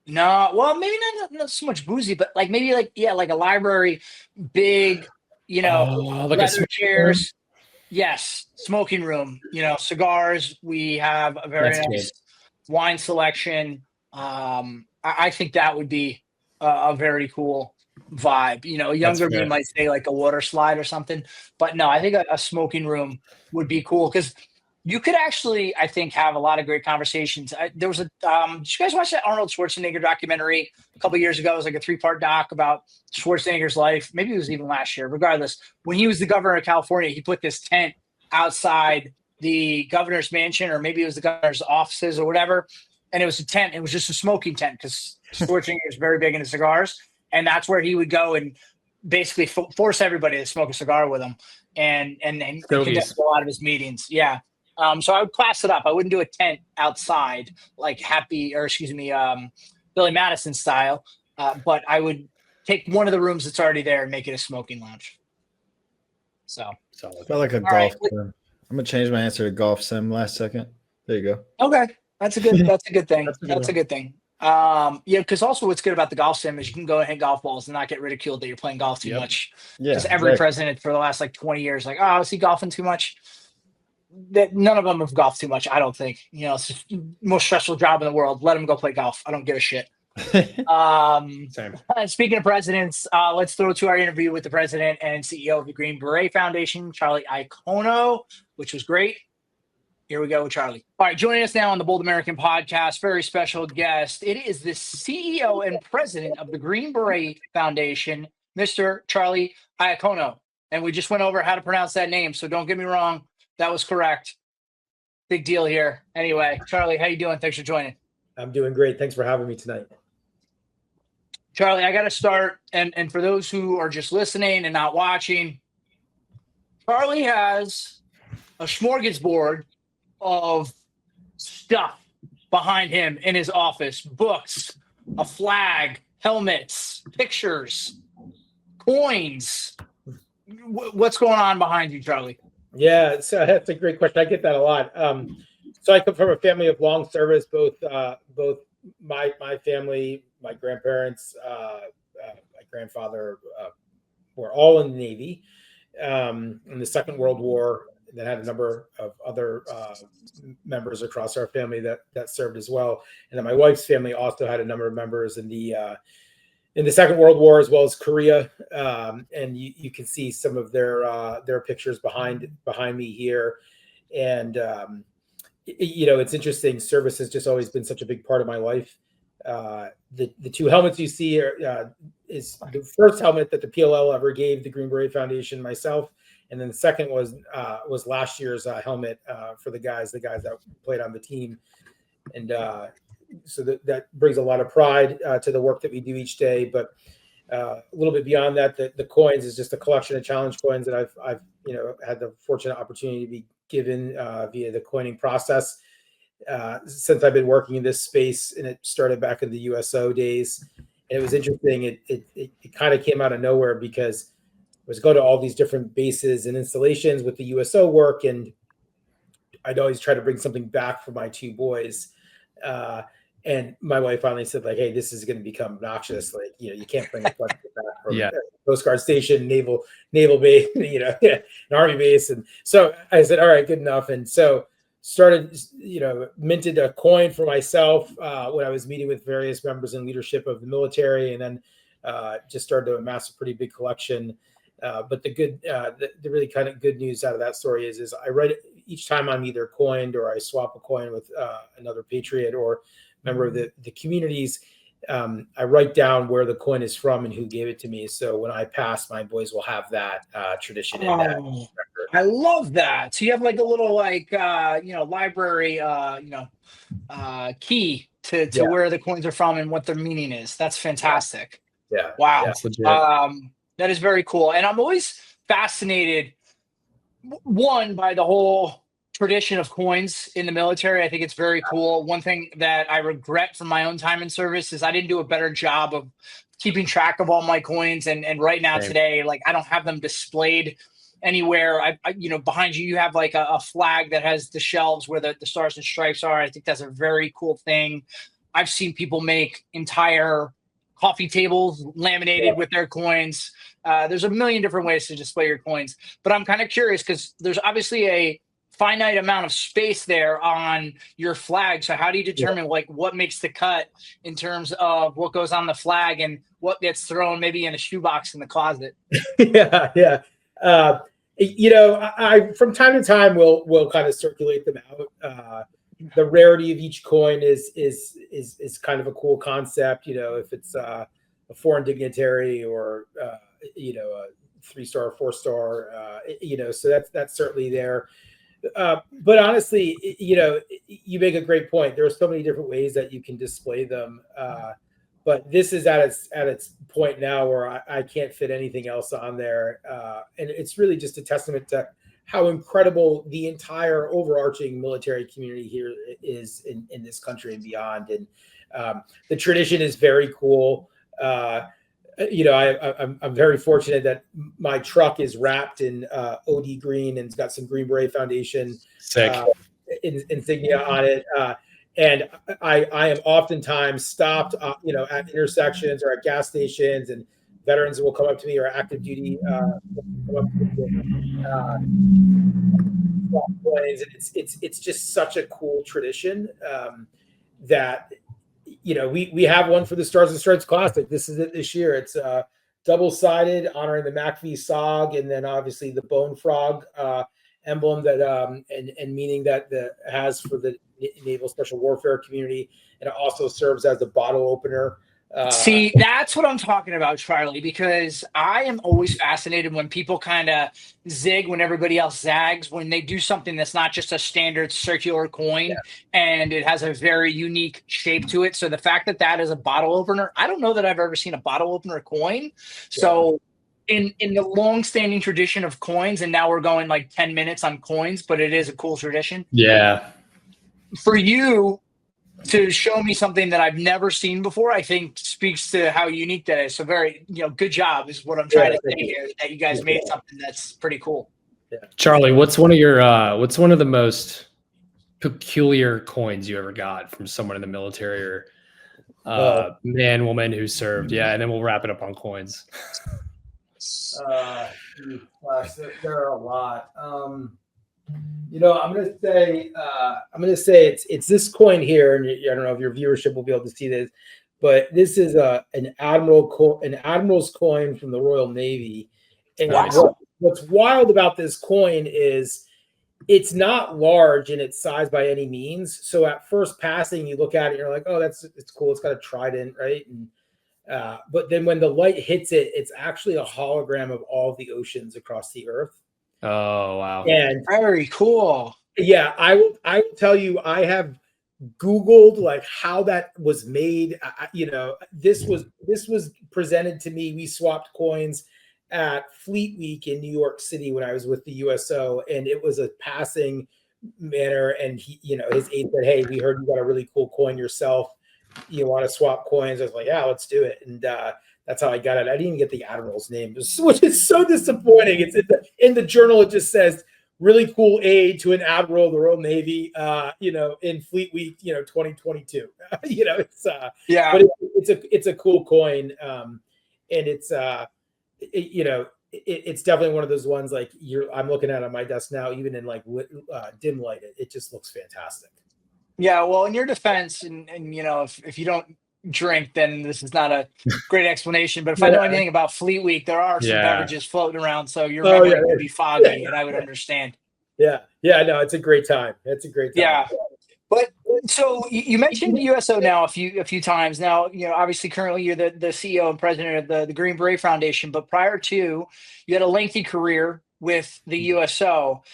No, well, maybe not so much boozy, but like maybe like like a library, big, like leather chairs. Yes, smoking room. Cigars. We have a very nice wine selection. I think that would be a very cool vibe. Younger me might say like a water slide or something, but no, I think a smoking room would be cool because you could actually, I think, have a lot of great conversations. There was did you guys watch that Arnold Schwarzenegger documentary a couple of years ago? It was like a 3-part doc about Schwarzenegger's life. Maybe it was even last year. Regardless, when he was the governor of California, he put this tent outside the governor's mansion, or maybe it was the governor's offices or whatever. And it was a tent. It was just a smoking tent because Schwarzenegger is very big into cigars. And that's where he would go and basically force everybody to smoke a cigar with him and conduct a lot of his meetings. Yeah. So I would class it up. I wouldn't do a tent outside like Billy Madison style. But I would take one of the rooms that's already there and make it a smoking lounge. So felt like a golf sim. I'm gonna change my answer to golf sim last second. There you go. Okay. That's a good thing. That's a good thing. Because also what's good about the golf sim is you can go and hit golf balls and not get ridiculed that you're playing golf too much. Yeah. Because every president for the last like 20 years, like, oh, is he golfing too much? That none of them have golfed too much, I don't think. It's the most stressful job in the world. Let them go play golf. I don't give a shit. Same. Speaking of presidents, let's throw to our interview with the president and CEO of the Green Beret Foundation, Charlie Iacono, which was great. Here we go with Charlie. All right, joining us now on the Bold American Podcast, very special guest. It is the CEO and president of the Green Beret Foundation, Mr. Charlie Iacono. And we just went over how to pronounce that name, so don't get me wrong. That was correct. Big deal here. Anyway, Charlie, how you doing? Thanks for joining. I'm doing great. Thanks for having me tonight. Charlie, I got to start. And for those who are just listening and not watching, Charlie has a smorgasbord of stuff behind him in his office: books, a flag, helmets, pictures, coins. What's going on behind you, Charlie? Yeah, so that's a great question. I get that a lot. So I come from a family of long service. Both my family, my grandparents, my grandfather were all in the Navy in the Second World War. That had a number of other members across our family that served as well. And then my wife's family also had a number of members in the Second World War, as well as Korea. And you can see some of their pictures behind me here. And it's interesting. Service has just always been such a big part of my life. The two helmets you see is the first helmet that the PLL ever gave the Green Beret Foundation, myself, and then the second was last year's helmet for the guys that played on the team, and so that brings a lot of pride to the work that we do each day. But a little bit beyond that, the coins is just a collection of challenge coins that I've had the fortunate opportunity to be given via the coining process since I've been working in this space, and it started back in the USO days. And it was interesting. It kind of came out of nowhere because I was going to all these different bases and installations with the USO work, and I'd always try to bring something back for my two boys. And my wife finally said, like, hey, this is going to become obnoxious. Like, you can't bring a collection back from Coast Guard Station, naval base, an Army base. And so I said, all right, good enough. And so started, minted a coin for myself when I was meeting with various members and leadership of the military, and then just started to amass a pretty big collection. But the really kind of good news out of that story is I write each time I'm either coined or I swap a coin with another patriot or member of the communities, I write down where the coin is from and who gave it to me. So when I pass, my boys will have that tradition in that record. I love that. So you have like a little library key to where the coins are from and what their meaning is. That's fantastic. Yeah. Wow. That's legit. That is very cool. And I'm always fascinated, one, by the whole tradition of coins in the military. I think it's very cool. One thing that I regret from my own time in service is I didn't do a better job of keeping track of all my coins. And right now today, like, I don't have them displayed anywhere. I behind you have like a flag that has the shelves where the stars and stripes are. I think that's a very cool thing. I've seen people make entire coffee tables laminated with their coins. There's a million different ways to display your coins, but I'm kind of curious because there's obviously a finite amount of space there on your flag. So how do you determine like what makes the cut in terms of what goes on the flag and what gets thrown maybe in a shoebox in the closet? Yeah. I from time to time we'll kind of circulate them out. The rarity of each coin is kind of a cool concept. If it's a foreign dignitary or a 3-star or 4-star, so that's certainly there. But honestly, you make a great point. There are so many different ways that you can display them. But this is at its point now where I can't fit anything else on there. And it's really just a testament to how incredible the entire overarching military community here is in this country and beyond. And the tradition is very cool. I'm very fortunate that my truck is wrapped in OD green and it's got some Green Beret Foundation insignia on it. And I am oftentimes stopped, at intersections or at gas stations, and veterans will come up to me, or active duty come up to me. It's just such a cool tradition that we have one for the Stars and Stripes Classic. This is it this year. It's double-sided, honoring the MACV SOG, and then obviously the Bone Frog emblem that and meaning that has for the Naval Special Warfare community, and it also serves as a bottle opener. See, that's what I'm talking about, Charlie, because I am always fascinated when people kind of zig when everybody else zags, when they do something that's not just a standard circular coin and it has a very unique shape to it. So the fact that is a bottle opener, I don't know that I've ever seen a bottle opener coin. So in the long-standing tradition of coins, and now we're going like 10 minutes on coins, but it is a cool tradition. Yeah. For you to show me something that I've never seen before, I think speaks to how unique that is. So very, good job is what I'm trying to say here, that you guys made something that's pretty cool. Yeah. Charlie, what's one of the most peculiar coins you ever got from someone in the military or man, woman who served? Yeah. And then we'll wrap it up on coins. Gosh, there are a lot. I'm gonna say it's this coin here, and I don't know if your viewership will be able to see this, but this is an admiral's coin from the Royal Navy. And what's wild about this coin is it's not large in its size by any means. So at first passing, you look at it, you're like, oh, it's cool. It's got a trident, right? And but then when the light hits it, it's actually a hologram of all the oceans across the earth. Oh, wow. And Very cool. yeah, I will tell you, I have Googled like how that was made. This was presented to me. We swapped coins at Fleet Week in New York City when I was with the USO, and it was a passing manner. And his aide said, "Hey, we heard you got a really cool coin yourself. You want to swap coins?" I was like, "Yeah, let's do it." And that's how I got it. I didn't even get the admiral's name, which is so disappointing. It's in the journal. It just says, "Really cool aid to an admiral of the Royal Navy, in Fleet Week, 2022." It's Yeah. but it's a cool coin, and it's it's definitely one of those ones like I'm looking at it on my desk now, even in like dim light, it just looks fantastic. Yeah, well, in your defense, and if you don't drink, then this is not a great explanation. But if I know anything about Fleet Week, there are some beverages floating around, so your memory could be foggy, and I would understand. No, it's a great time. It's a great time. Yeah, but so you mentioned the USO now a few times. Now, obviously, currently you're the CEO and president of the Green Beret Foundation, but prior to, you had a lengthy career with the USO.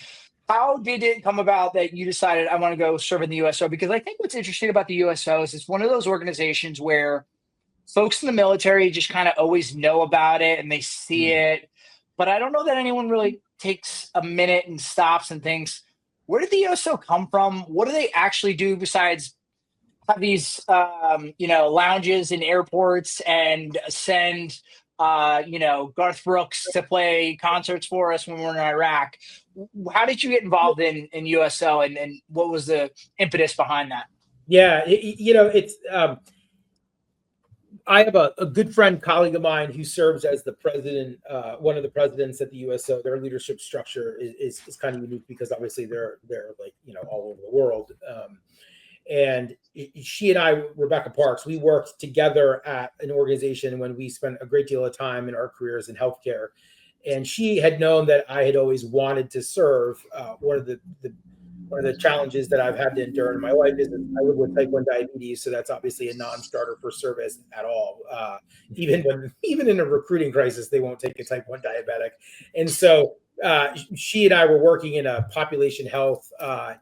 How did it come about that you decided I want to go serve in the USO? Because I think what's interesting about the USO is it's one of those organizations where folks in the military just kind of always know about it and they see it. But I don't know that anyone really takes a minute and stops and thinks, where did the USO come from? What do they actually do besides have these, lounges in airports and send Garth Brooks to play concerts for us when we're in Iraq? How did you get involved in USO, and what was the impetus behind that? Yeah, it's I have a good friend, colleague of mine, who serves as the president, one of the presidents at the USO. Their leadership structure is kind of unique because obviously they're like all over the world. And she and I, Rebecca Parks, we worked together at an organization when we spent a great deal of time in our careers in healthcare. And she had known that I had always wanted to serve. One of the challenges that I've had to endure in my life is that I live with type 1 diabetes, so that's obviously a non-starter for service at all. Even in a recruiting crisis, they won't take a type 1 diabetic. And so she and I were working in a population health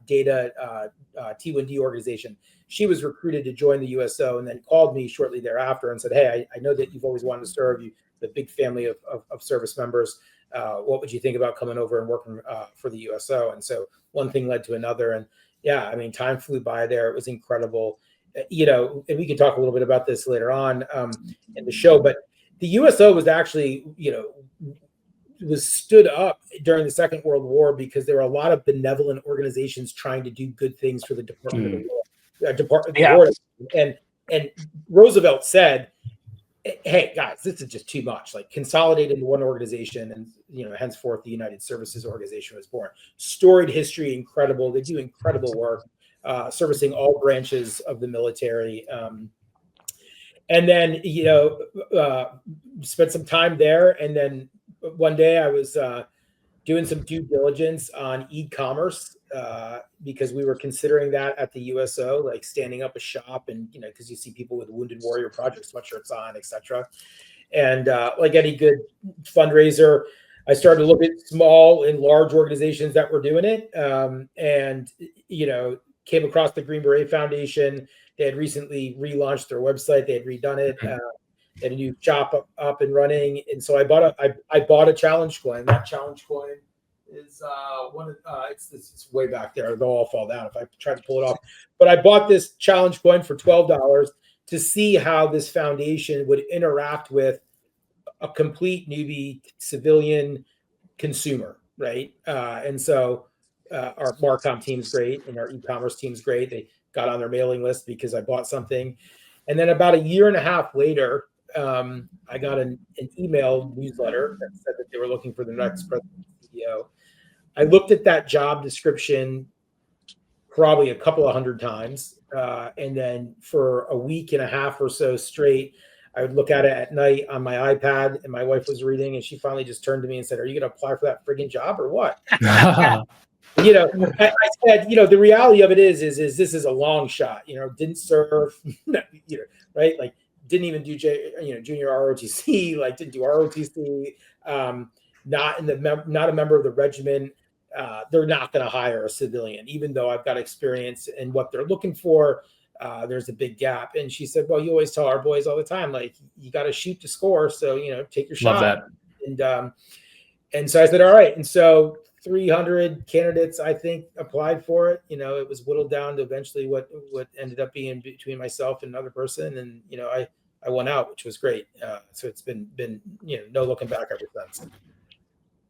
data T1D organization. She was recruited to join the USO and then called me shortly thereafter and said, "Hey, I know that you've always wanted to serve. You the big family of service members. What would you think about coming over and working for the USO?" And so one thing led to another. And yeah, I mean, time flew by there. It was incredible. And we can talk a little bit about this later on in the show, but the USO was actually, was stood up during the Second World War because there were a lot of benevolent organizations trying to do good things for the Department of War. And Roosevelt said, "Hey guys, this is just too much. Like, consolidate into one organization." And henceforth the United Services Organization was born. Storied history, incredible. They do incredible work, servicing all branches of the military. And then spent some time there. And then one day I was doing some due diligence on e-commerce because we were considering that at the USO, like standing up a shop, and because you see people with Wounded Warrior Project sweatshirts on, etc. And like any good fundraiser, I started to look at small and large organizations that were doing it, and came across the Green Beret Foundation. They had recently relaunched their website. They had redone it. They had a new shop up and running, and so I bought a challenge coin. That challenge coin is it's way back there. They'll all fall down if I try to pull it off. But I bought this challenge coin for $12 to see how this foundation would interact with a complete newbie civilian consumer, right? And so our Marcom team's great, and our e-commerce team's great. They got on their mailing list because I bought something. And then about a year and a half later, I got an email newsletter that said that they were looking for the next president and CEO. I looked at that job description probably a couple of hundred times. And then for a week and a half or so straight, I would look at it at night on my iPad, and my wife was reading, and she finally just turned to me and said, "Are you going to apply for that friggin' job or what?" You know, I said, you know, the reality of it is this is a long shot. You know, didn't serve, you know, right? Like didn't even do junior ROTC, like didn't do ROTC. Not not a member of the regiment. They're not going to hire a civilian, even though I've got experience in what they're looking for. There's a big gap. And she said, well, you always tell our boys all the time, like you got to shoot to score. So, you know, take your shot. Love that. And so I said, all right. And so 300 candidates, I think, applied for it. You know, it was whittled down to eventually what ended up being between myself and another person. And, you know, I won out, which was great. So it's been, you know, no looking back ever since.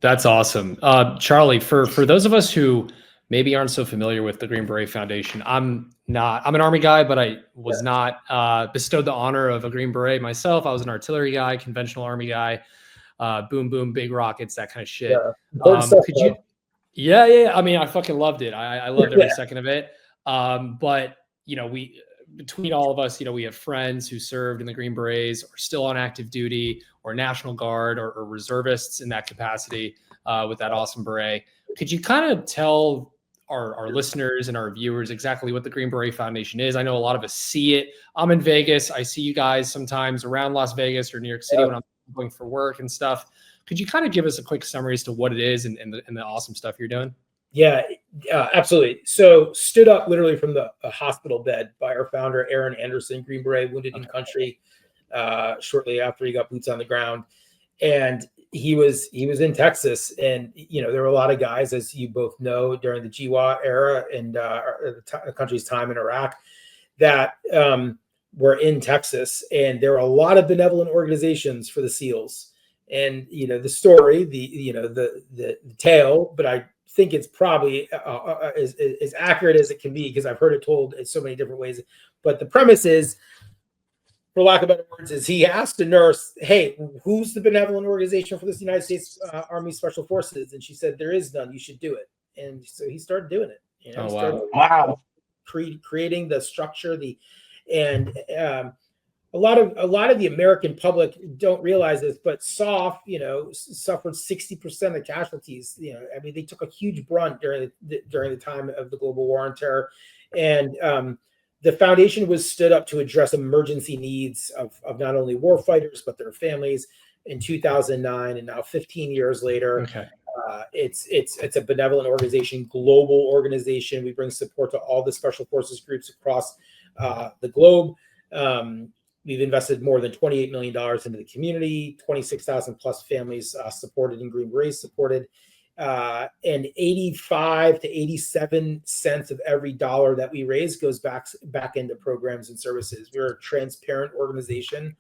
That's awesome. Charlie, for those of us who maybe aren't so familiar with the Green Beret Foundation, I'm an Army guy, but I was not bestowed the honor of a Green Beret myself. I was an artillery guy, conventional Army guy, boom, boom, big rockets, that kind of shit. Could you? Yeah. I mean, I fucking loved it. I loved every second of it. But you know, between all of us, you know, we have friends who served in the Green Berets or still on active duty or National Guard or reservists in that capacity with that awesome beret. Could you kind of tell our listeners and our viewers exactly what the Green Beret Foundation is? I know a lot of us see it. I'm in Vegas. I see you guys sometimes around Las Vegas or New York City when I'm going for work and stuff. Could you kind of give us a quick summary as to what it is and the awesome stuff you're doing? Yeah, absolutely. So stood up literally from the hospital bed by our founder, Aaron Anderson, Green Beret, wounded in country shortly after he got boots on the ground. And he was in Texas. And, you know, there were a lot of guys, as you both know, during the GWA era and the country's time in Iraq that were in Texas. And there were a lot of benevolent organizations for the SEALs. And, you know, the story, the tale, but I think it's probably as accurate as it can be because I've heard it told in so many different ways. But the premise is, for lack of better words, is he asked a nurse, hey, who's the benevolent organization for this United States Army Special Forces? And she said, there is none. You should do it. And so he started doing it. You know, wow. Creating the structure, a lot of the American public don't realize this, but SOF, you know, suffered 60% of casualties. You know, I mean, they took a huge brunt during the time of the global war on terror, and the foundation was stood up to address emergency needs of not only war fighters but their families in 2009, and now 15 years later. Okay. It's a benevolent organization, global organization. We bring support to all the special forces groups across the globe. We've invested more than $28 million into the community, 26,000 plus families supported in Green Berets supported, and 85 to 87 cents of every dollar that we raise goes back into programs and services. We're a transparent organization.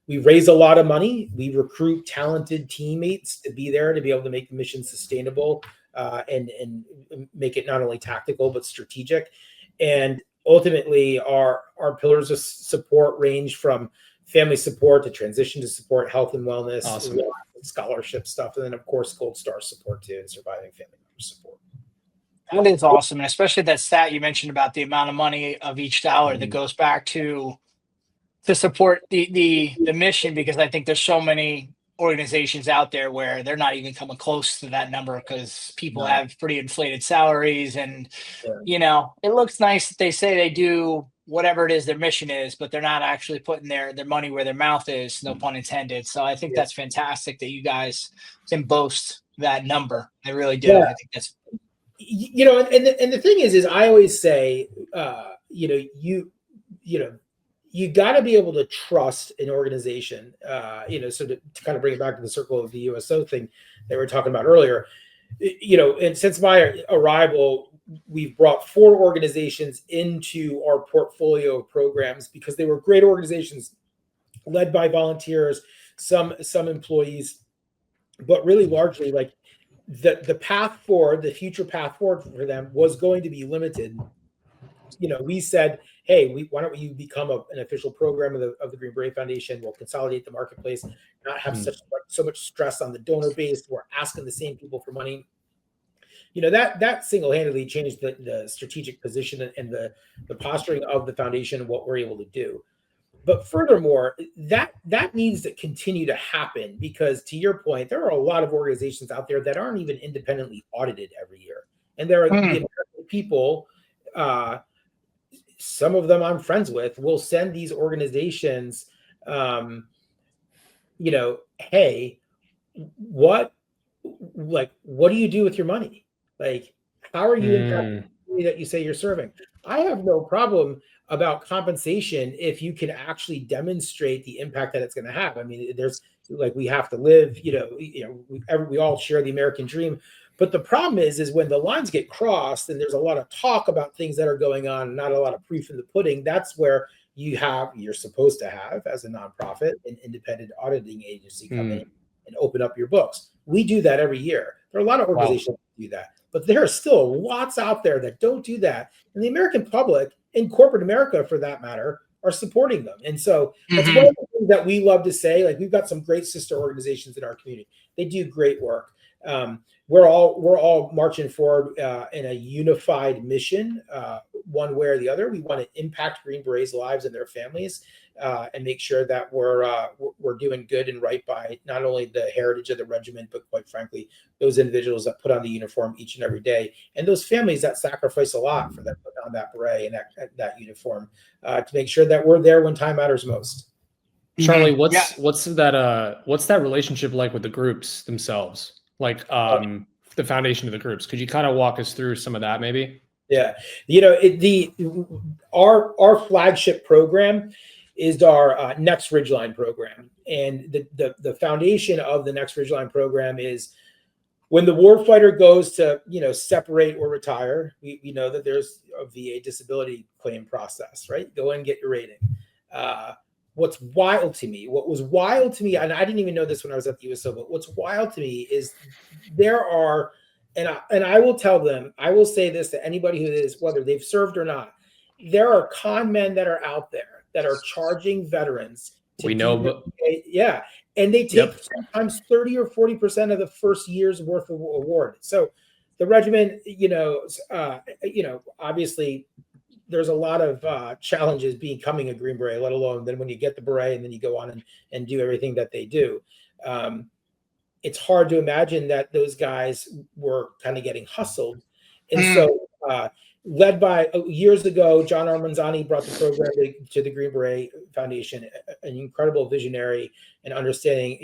We raise a lot of money. We recruit talented teammates to be there to be able to make the mission sustainable and make it not only tactical but strategic. And ultimately, our pillars of support range from family support to transition to support, health and wellness, awesome. Scholarship stuff, and then of course Gold Star support too, and surviving family member support. That is awesome, and especially that stat you mentioned about the amount of money of each dollar that goes back to support the mission, because I think there's so many organizations out there where they're not even coming close to that number because people have pretty inflated salaries, and you know, it looks nice that they say they do whatever it is their mission is, but they're not actually putting their money where their mouth is, no pun intended. So I think that's fantastic that you guys can boast that number. I really do. I think that's, you know, and the thing is I always say, you got to be able to trust an organization, so to kind of bring it back to the circle of the USO thing that we were talking about earlier, you know, and since my arrival, we've brought 4 organizations into our portfolio of programs because they were great organizations led by volunteers, some employees, but really largely like the path forward, the future path forward for them was going to be limited. You know, we said, hey, why don't you become an official program of the Green Beret Foundation? We'll consolidate the marketplace, not have so much stress on the donor base. We're asking the same people for money. You know, that single-handedly changed the strategic position and the posturing of the foundation and what we're able to do. But furthermore, that needs to continue to happen, because to your point, there are a lot of organizations out there that aren't even independently audited every year. And there are the American people, some of them I'm friends with, will send these organizations, hey, what do you do with your money? Like, how are you impacting the community that you say you're serving? I have no problem about compensation if you can actually demonstrate the impact that it's going to have. I mean, there's we have to live, we all share the American dream. But the problem is when the lines get crossed and there's a lot of talk about things that are going on and not a lot of proof in the pudding, that's where you're supposed to have, as a nonprofit, an independent auditing agency come in and open up your books. We do that every year. There are a lot of organizations that do that, but there are still lots out there that don't do that. And the American public, and corporate America for that matter, are supporting them. And so that's one of the things that we love to say. Like, we've got some great sister organizations in our community. They do great work. We're all marching forward in a unified mission, one way or the other. We want to impact Green Berets' lives and their families, and make sure that we're doing good and right by not only the heritage of the regiment, but quite frankly, those individuals that put on the uniform each and every day, and those families that sacrifice a lot for them to put on that beret and that uniform, to make sure that we're there when time matters most. Charlie, what's that relationship like with the groups themselves? Like the foundation of the groups. Could you kind of walk us through some of that, maybe? Yeah, our flagship program is our Next Ridgeline program, and the foundation of the Next Ridgeline program is when the warfighter goes to separate or retire. We know that there's a VA disability claim process, right? Go and get your rating. What was wild to me, and I didn't even know this when I was at the USO, but what's wild to me is there are, and I will tell them, I will say this to anybody who is, whether they've served or not, there are con men that are out there that are charging veterans. We know, but and they take sometimes 30 or 40% of the first year's worth of award. So the regiment, obviously, there's a lot of challenges becoming a Green Beret, let alone then when you get the beret and then you go on and do everything that they do. It's hard to imagine that those guys were kind of getting hustled. And so led by years ago, John Armanzani brought the program to the Green Beret Foundation, an incredible visionary and understanding,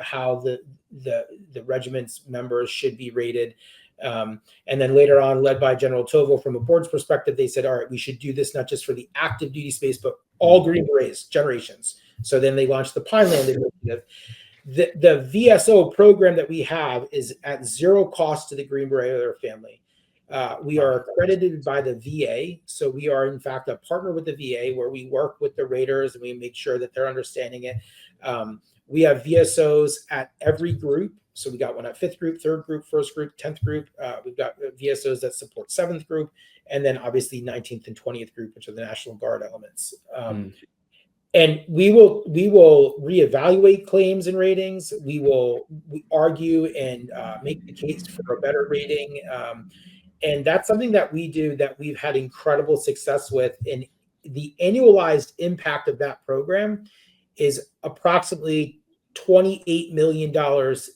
how the regiment's members should be rated. And then later on, led by General Tovo, from a board's perspective, they said, all right, we should do this not just for the active duty space, but all Green Berets, generations. So then they launched the Pineland Initiative. The VSO program that we have is at zero cost to the Green Beret or their family. We are accredited by the VA. So we are, in fact, a partner with the VA where we work with the raters and we make sure that they're understanding it. We have VSOs at every group. So we got one at 5th group, 3rd group, 1st group, 10th group. We've got VSOs that support 7th group, and then obviously 19th and 20th group, which are the National Guard elements. And we will reevaluate claims and ratings. We argue and make the case for a better rating. And that's something that we do that we've had incredible success with. And the annualized impact of that program is approximately $28 million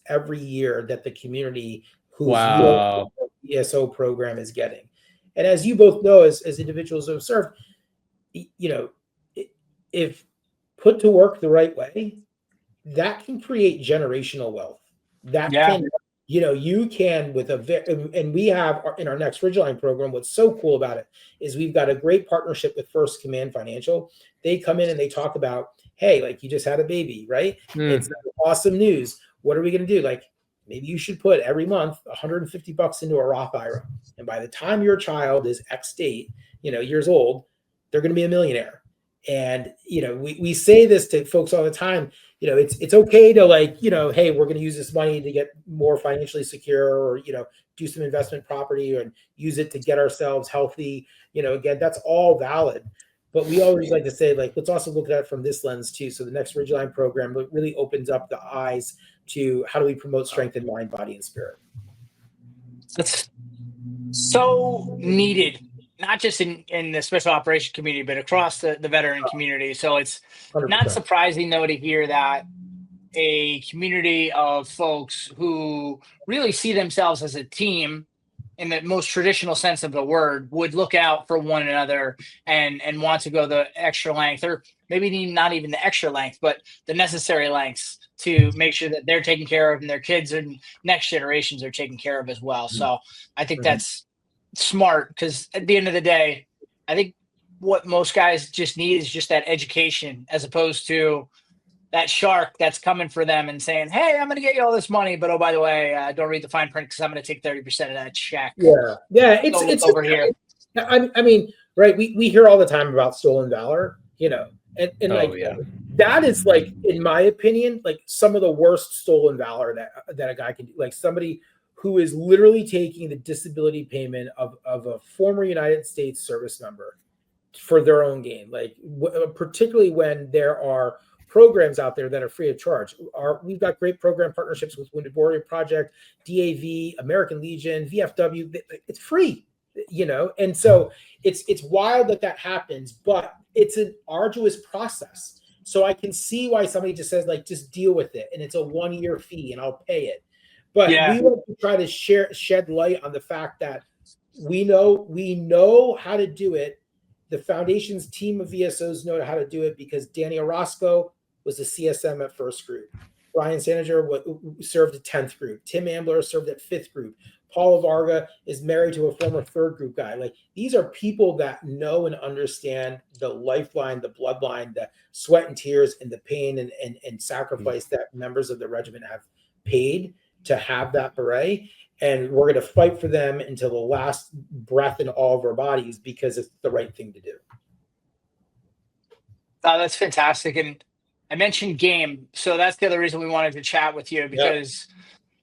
every year that the community whose ESO program is getting. And as you both know, as individuals who have served, if put to work the right way, that can create generational wealth. That can, you can and we have in our Next Ridgeline program, what's so cool about it is we've got a great partnership with First Command Financial. They come in and they talk about, hey, like, you just had a baby, right? It's awesome news. What are we going to do? Like, maybe you should put every month $150 into a Roth IRA. And by the time your child is X date, years old, they're going to be a millionaire. And, we say this to folks all the time, it's okay to hey, we're going to use this money to get more financially secure, or, do some investment property and use it to get ourselves healthy. Again, that's all valid. But we always like to say, let's also look at it from this lens too. So the Next Ridgeline program really opens up the eyes to how do we promote strength in mind, body, and spirit. That's so needed not just in the special operation community, but across the veteran community. So it's 100%. not surprising though to hear that a community of folks who really see themselves as a team in the most traditional sense of the word would look out for one another and want to go the extra length, or maybe not even the extra length, but the necessary lengths to make sure that they're taken care of and their kids and next generations are taken care of as well. So I think that's smart, because at the end of the day, I think what most guys just need is just that education, as opposed to that shark that's coming for them and saying, "Hey, I'm going to get you all this money, but oh, by the way, don't read the fine print because I'm going to take 30% of that check." Yeah, it's over here. I mean, right? We hear all the time about stolen valor, and that is, like, in my opinion, like some of the worst stolen valor that a guy can do. Like somebody who is literally taking the disability payment of a former United States service member for their own gain, like particularly when there are programs out there that are free of charge. We've got great program partnerships with Wounded Warrior Project, DAV, American Legion, VFW. It's free, and so it's wild that happens, but it's an arduous process. So I can see why somebody just says, like, just deal with it, and it's a 1-year fee, and I'll pay it. But we want to try to shed light on the fact that we know how to do it. The foundation's team of VSOs know how to do it, because Danny Orozco was a CSM at first group. Brian Sanager served at 10th group. Tim Ambler served at 5th group. Paul Varga is married to a former 3rd group guy. Like, these are people that know and understand the lifeline, the bloodline, the sweat and tears, and the pain and sacrifice that members of the regiment have paid to have that beret. And we're going to fight for them until the last breath in all of our bodies, because it's the right thing to do. That's fantastic. And I mentioned game. So that's the other reason we wanted to chat with you, because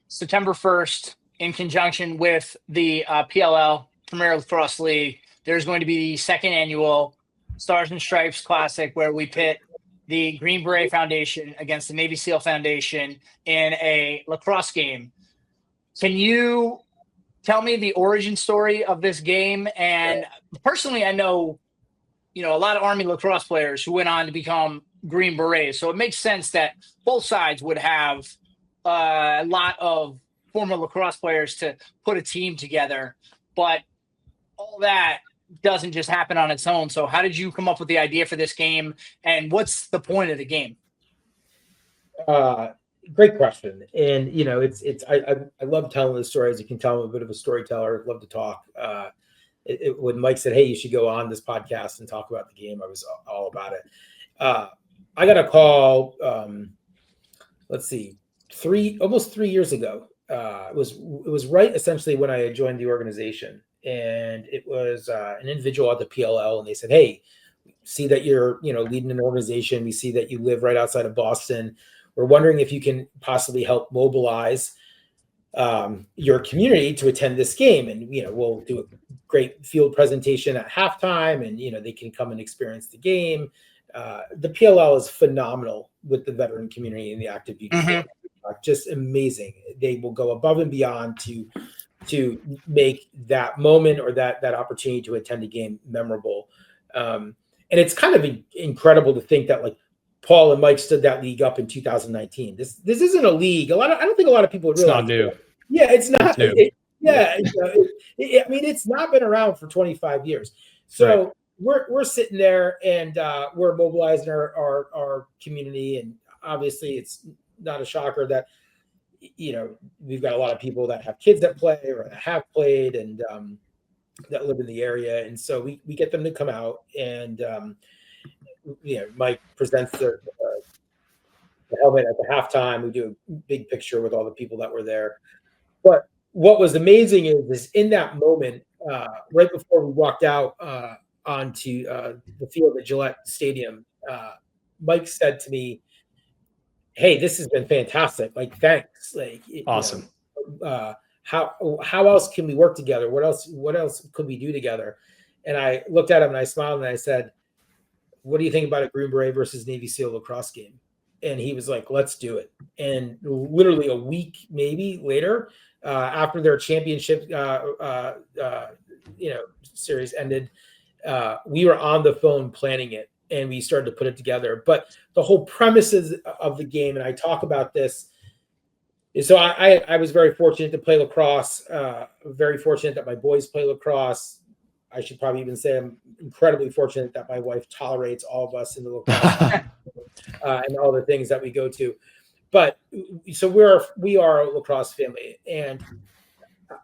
September 1st, in conjunction with the PLL, Premier Lacrosse League, there's going to be the 2nd annual Stars and Stripes Classic, where we pit the Green Beret Foundation against the Navy SEAL Foundation in a lacrosse game. Can you tell me the origin story of this game? And personally, I know, a lot of Army lacrosse players who went on to become Green Berets. So it makes sense that both sides would have a lot of former lacrosse players to put a team together. But all that doesn't just happen on its own. So how did you come up with the idea for this game, and what's the point of the game? Great question. And I love telling the story. As you can tell, I'm a bit of a storyteller. I love to talk. When Mike said, "Hey, you should go on this podcast and talk about the game," I was all about it. I got a call, almost 3 years ago. It was right essentially when I had joined the organization, and it was an individual at the PLL, and they said, "Hey, see that you're leading an organization. We see that you live right outside of Boston. We're wondering if you can possibly help mobilize your community to attend this game, and we'll do a great field presentation at halftime, and they can come and experience the game." The PLL is phenomenal with the veteran community and the active duty. Just amazing. They will go above and beyond to make that moment or that opportunity to attend a game memorable. And it's kind of incredible to think that, like, Paul and Mike stood that league up in 2019. This isn't a league. I don't think a lot of people would realize. It's not new. Yeah, it's not. It's new. It's not been around for 25 years. So we're sitting there, and we're mobilizing our community, and obviously it's not a shocker that we've got a lot of people that have kids that play or that have played, and that live in the area, and so we get them to come out, and Mike presents the helmet at the halftime. We do a big picture with all the people that were there. But what was amazing is in that moment, right before we walked out onto the field at Gillette Stadium, Mike said to me, "Hey, this has been fantastic. Like, thanks. Like, awesome. How else can we work together? What else could we do together?" And I looked at him and I smiled and I said, "What do you think about a Green Beret versus Navy SEAL lacrosse game?" And he was like, "Let's do it." And literally a week maybe later, after their championship series ended, we were on the phone planning it, and we started to put it together. But the whole premises of the game, and I talk about this, is so I was very fortunate to play lacrosse. Very fortunate that my boys play lacrosse. I should probably even say I'm incredibly fortunate that my wife tolerates all of us in the lacrosse and all the things that we go to. But so we are a lacrosse family, and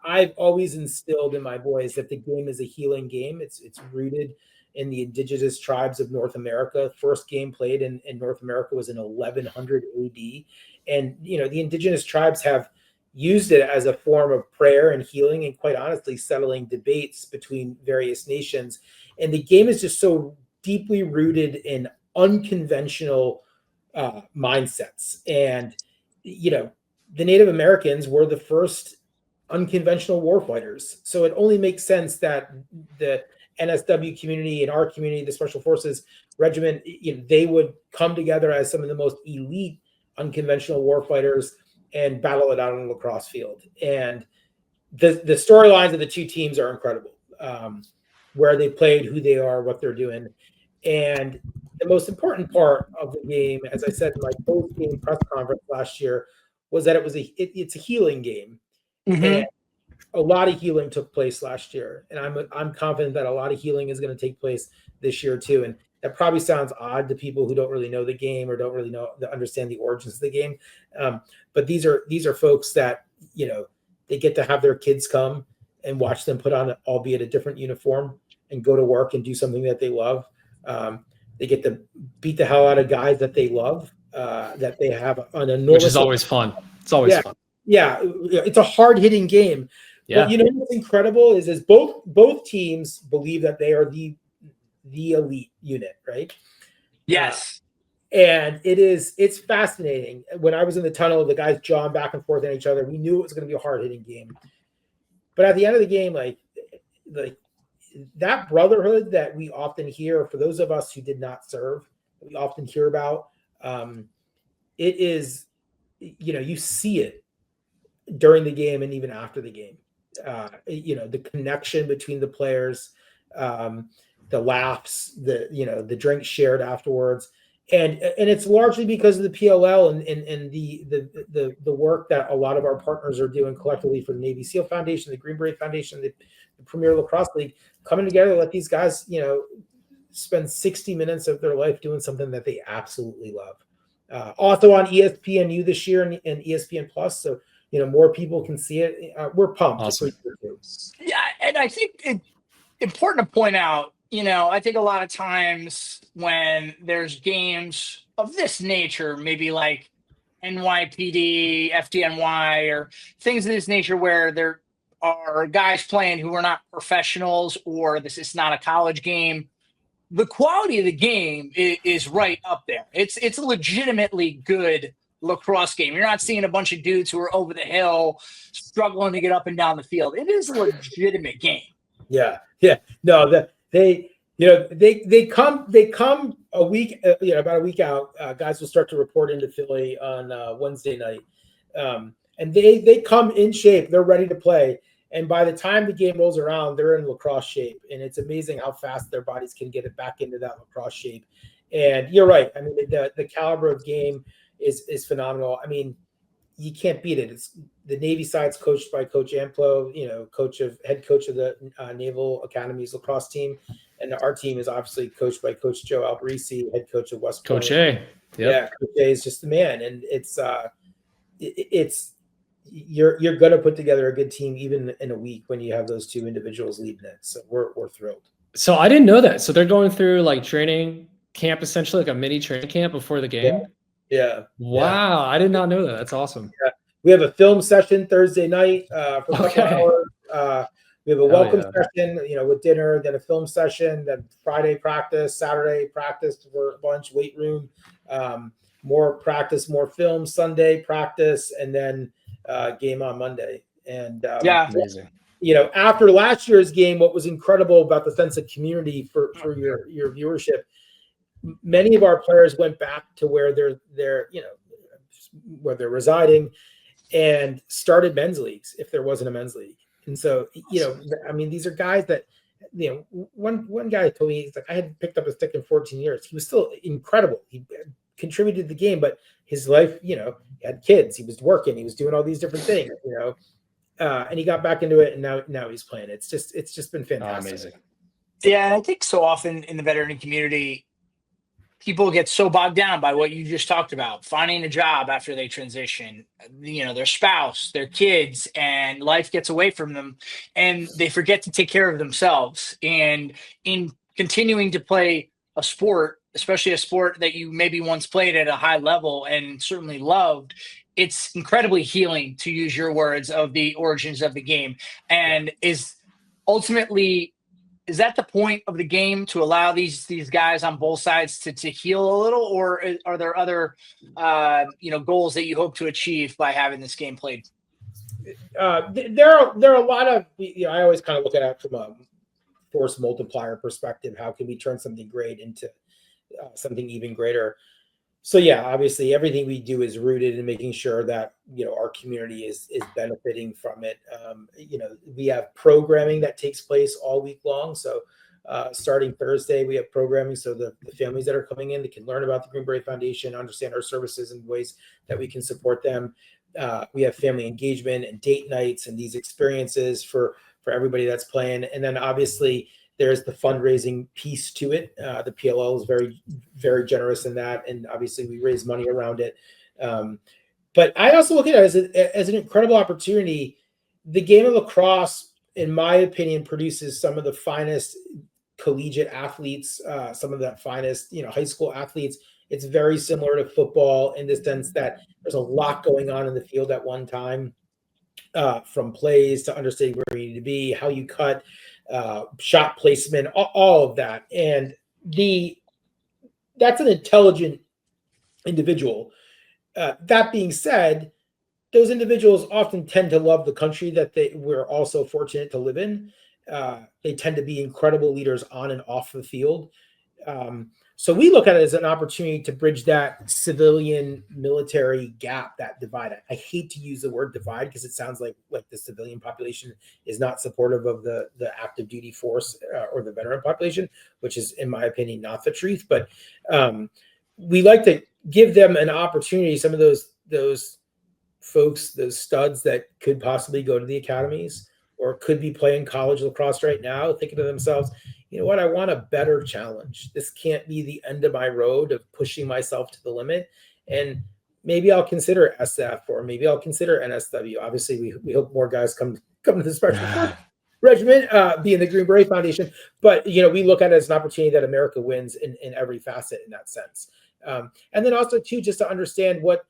I've always instilled in my boys that the game is a healing game. It's rooted in the indigenous tribes of North America. First game played in North America was in 1100 AD. And, the indigenous tribes have used it as a form of prayer and healing, and quite honestly, settling debates between various nations. And the game is just so deeply rooted in unconventional mindsets. And, the Native Americans were the first unconventional warfighters. So it only makes sense that the NSW community and our community, the Special Forces Regiment, they would come together as some of the most elite unconventional warfighters and battle it out on a lacrosse field. And the storylines of the two teams are incredible. Where they played, who they are, what they're doing. And the most important part of the game, as I said in my post-game press conference last year, was that it's a healing game. Mm-hmm. And a lot of healing took place last year, and I'm confident that a lot of healing is going to take place this year too. And that probably sounds odd to people who don't really know the game or don't really understand the origins of the game. But these are folks that they get to have their kids come and watch them put on, albeit a different uniform, and go to work and do something that they love. They get to beat the hell out of guys that they love. That they have an enormous, which is always fun. It's always fun. Yeah, it's a hard-hitting game. Yeah. But what's incredible is both teams believe that they are the elite unit, right? Yes. And it's fascinating. When I was in the tunnel, the guys jawing back and forth at each other, we knew it was going to be a hard-hitting game. But at the end of the game, like that brotherhood that we often hear, for those of us who did not serve, we often hear about, it is, you see it during the game and even after the game. The connection between the players, the laughs, the drinks shared afterwards, and it's largely because of the PLL and the work that a lot of our partners are doing collectively for the Navy SEAL Foundation, the Green Beret Foundation, the Premier Lacrosse League, coming together to let these guys, spend 60 minutes of their life doing something that they absolutely love. Also on ESPNU this year and ESPN Plus, so more people can see it. We're pumped. Awesome. Yeah, and I think it's important to point out, I think a lot of times when there's games of this nature, maybe like NYPD, FDNY, or things of this nature where there are guys playing who are not professionals, or this is not a college game, the quality of the game is right up there. It's a legitimately good lacrosse game. You're not seeing a bunch of dudes who are over the hill struggling to get up and down the field. It is a legitimate game. Yeah. No, that they come a week, about a week out. Guys will start to report into Philly on Wednesday night, and they come in shape. They're ready to play. And by the time the game rolls around, they're in lacrosse shape. And it's amazing how fast their bodies can get it back into that lacrosse shape. And you're right. I mean, the caliber of game is phenomenal. I mean, you can't beat it. It's the Navy side's coached by Coach Amplo, head coach of the Naval Academy's lacrosse team. And our team is obviously coached by Coach Joe Alberisi, head coach of West Point. Coach A. Yep. Yeah, Coach A is just the man. And you're going to put together a good team even in a week when you have those two individuals leading it. So we're thrilled. So I didn't know that. So they're going through like training camp, essentially like a mini training camp before the game. Yeah. Wow. I did not know that. That's awesome. Yeah. We have a film session Thursday night for a couple hours. We have a welcome session, with dinner, then a film session, then Friday practice, Saturday practice for a bunch, weight room, more practice, more film, Sunday practice, and then game on Monday. And amazing. After last year's game, what was incredible about the sense of community for your viewership, many of our players went back to where they're where they're residing and started men's leagues if there wasn't a men's league. And so, I mean, these are guys that, one guy told me, he's like, I hadn't picked up a stick in 14 years. He was still incredible. He contributed to the game, but his life, he had kids, he was working, he was doing all these different things, and he got back into it, and now he's playing. It's just been fantastic. Amazing. Yeah, and I think so often in the veteran community, people get so bogged down by what you just talked about, finding a job after they transition, their spouse, their kids, and life gets away from them, and they forget to take care of themselves. And in continuing to play a sport, especially a sport that you maybe once played at a high level and certainly loved, it's incredibly healing, to use your words, of the origins of the game. And is that the point of the game, to allow these guys on both sides to heal a little, or are there other goals that you hope to achieve by having this game played? There are a lot of, I always kind of look at it from a force multiplier perspective. How can we turn something great into something even greater? So yeah, obviously everything we do is rooted in making sure that our community is benefiting from it. We have programming that takes place all week long. So starting Thursday, we have programming, so the families that are coming in, they can learn about the Green Beret Foundation, understand our services and ways that we can support them. We have family engagement and date nights and these experiences for everybody that's playing. And then obviously there's the fundraising piece to it. The PLL is very, very generous in that. And obviously we raise money around it. But I also look at it as an incredible opportunity. The game of lacrosse, in my opinion, produces some of the finest collegiate athletes, some of the finest, high school athletes. It's very similar to football in the sense that there's a lot going on in the field at one time, from plays to understanding where you need to be, how you cut, shot placement, all of that. And that's an intelligent individual. That being said, those individuals often tend to love the country that we're also fortunate to live in. They tend to be incredible leaders on and off the field. So we look at it as an opportunity to bridge that civilian military gap, that divide. I hate to use the word divide because it sounds like the civilian population is not supportive of the active duty force or the veteran population, which is, in my opinion, not the truth. But we like to give them an opportunity. Some of those folks, those studs that could possibly go to the academies or could be playing college lacrosse right now, thinking to themselves, you know what, I want a better challenge. This can't be the end of my road of pushing myself to the limit. And maybe I'll consider SF, or maybe I'll consider NSW. Obviously, we hope more guys come to the Special Forces Regiment, being the Green Beret Foundation. But, we look at it as an opportunity that America wins in every facet in that sense. And then also, too, just to understand what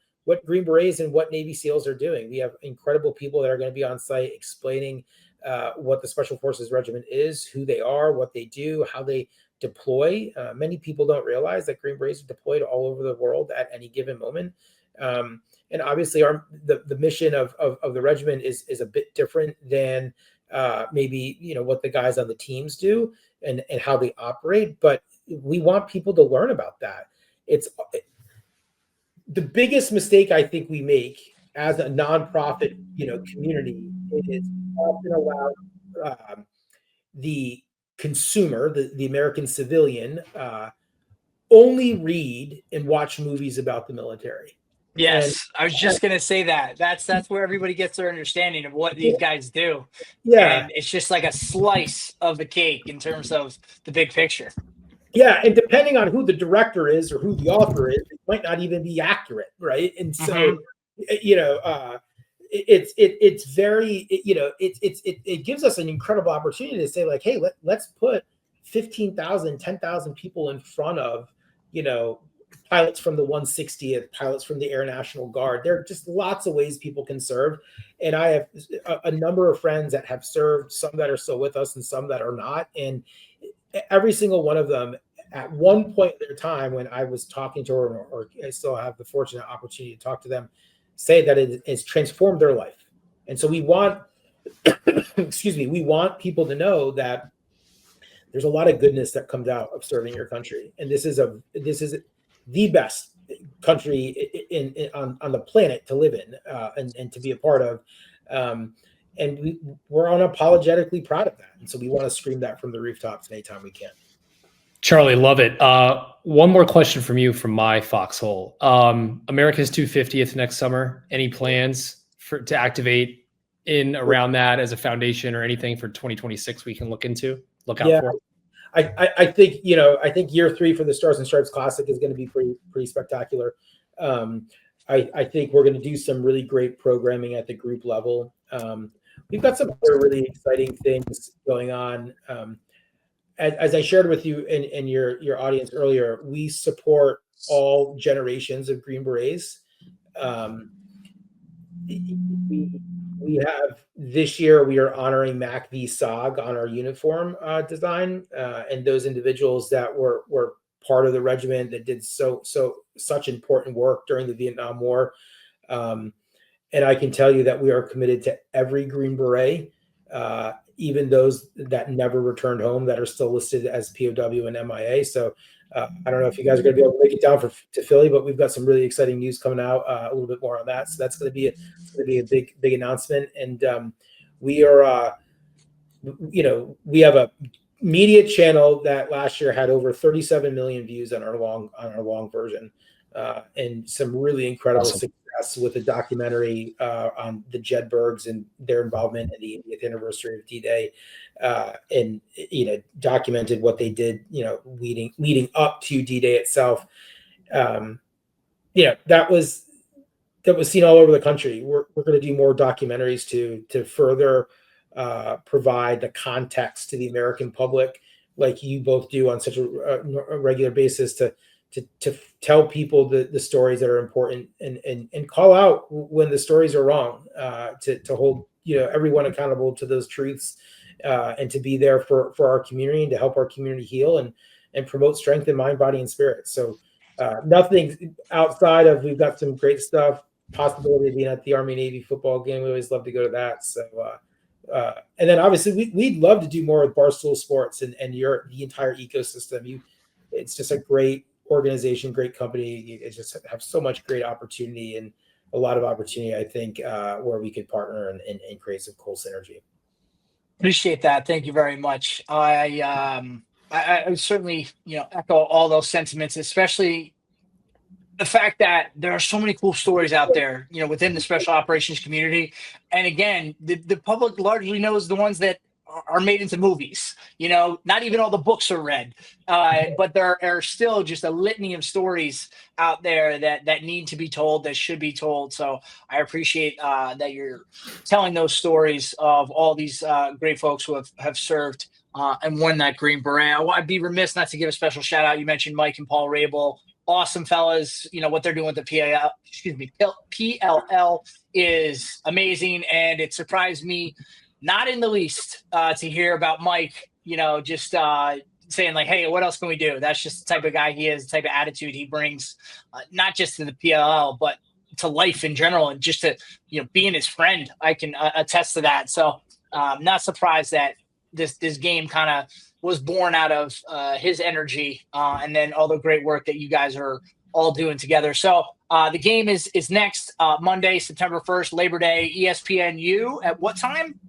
Green Berets and what Navy SEALs are doing. We have incredible people that are going to be on site explaining what the Special Forces Regiment is, who they are, what they do, how they deploy. Many people don't realize that Green Berets are deployed all over the world at any given moment. And obviously the mission of the regiment is a bit different than maybe, what the guys on the teams do and how they operate. But we want people to learn about that. The biggest mistake I think we make as a nonprofit, community is often allow the consumer, the American civilian, only read and watch movies about the military. Yes, I was just going to say that. That's where everybody gets their understanding of what these guys do. Yeah. And it's just like a slice of the cake in terms of the big picture. Yeah, and depending on who the director is or who the author is, it might not even be accurate, right? And so, it's very, it gives us an incredible opportunity to say, like, hey, let's put 15,000, 10,000 people in front of, pilots from the 160th, pilots from the Air National Guard. There are just lots of ways people can serve. And I have a number of friends that have served, some that are still with us and some that are not. And every single one of them, at one point in their time when I was talking to her, or I still have the fortunate opportunity to talk to them, say that it has transformed their life. And so we want, we want people to know that there's a lot of goodness that comes out of serving your country. And this is the best country on the planet to live in and to be a part of. we're unapologetically proud of that. And so we want to scream that from the rooftops anytime we can. Charlie, love it. One more question from you from my foxhole. America's 250th next summer. Any plans to activate in around that as a foundation or anything for 2026 we can look out for? I think, I think year 3 for the Stars and Stripes Classic is going to be pretty spectacular. I think we're going to do some really great programming at the group level. We've got some other really exciting things going on. As I shared with you and your audience earlier, we support all generations of Green Berets. We have this year, we are honoring Mac v. SOG on our uniform design, and those individuals that were part of the regiment that did such important work during the Vietnam War. And I can tell you that we are committed to every Green Beret, even those that never returned home that are still listed as POW and MIA. So I don't know if you guys are going to be able to make it down to Philly, but we've got some really exciting news coming out. A little bit more on that. So that's going to be a big announcement. And we are, we have a media channel that last year had over 37 million views on our long version, and some really incredible success with a documentary on the Jedburghs and their involvement in the 80th anniversary of D-Day, and documented what they did, leading up to D-Day itself. That was seen all over the country. We're going to do more documentaries to further provide the context to the American public, like you both do on such a regular basis, to tell people the stories that are important and call out when the stories are wrong, to hold everyone accountable to those truths, and to be there for our community and to help our community heal and promote strength in mind, body, and spirit. So nothing outside of, we've got some great stuff, possibility of being at the Army Navy football game. We always love to go to that. So and then obviously we'd love to do more with Barstool Sports and the entire ecosystem. It's just a great organization, great company. It just have so much great opportunity and a lot of opportunity, I think, where we could partner and create some cool synergy. Appreciate that. Thank you very much. I certainly, echo all those sentiments, especially the fact that there are so many cool stories out there, within the special operations community. And again, the public largely knows the ones that are made into movies. Not even all the books are read, but there are still just a litany of stories out there that need to be told, that should be told. So I appreciate that you're telling those stories of all these great folks who have served and won that Green Beret. I'd be remiss not to give a special shout out. You mentioned Mike and Paul Rabel. Awesome fellas. What they're doing with the PLL is amazing, and it surprised me not in the least to hear about Mike, just saying like, hey, what else can we do? That's just the type of guy he is, the type of attitude he brings, not just to the PLL, but to life in general, and just to, being his friend. I can attest to that. So not surprised that this game kind of was born out of his energy, and then all the great work that you guys are all doing together. So the game is next Monday, September 1st, Labor Day, ESPNU at what time?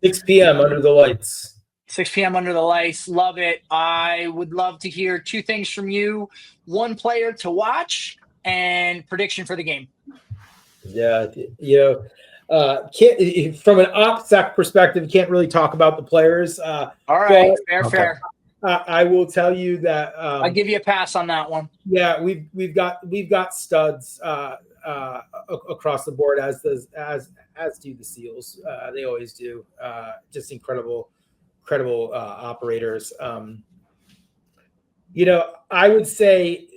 6 p.m. under the lights. 6 p.m. under the lights. Love it. I would love to hear two things from you: one player to watch and prediction for the game. Yeah, can't, from an OPSEC perspective, can't really talk about the players. All right, fair. I will tell you that I'll give you a pass on that one. Yeah, we've got studs across the board, as do the SEALs. They always do. Just incredible operators. I would say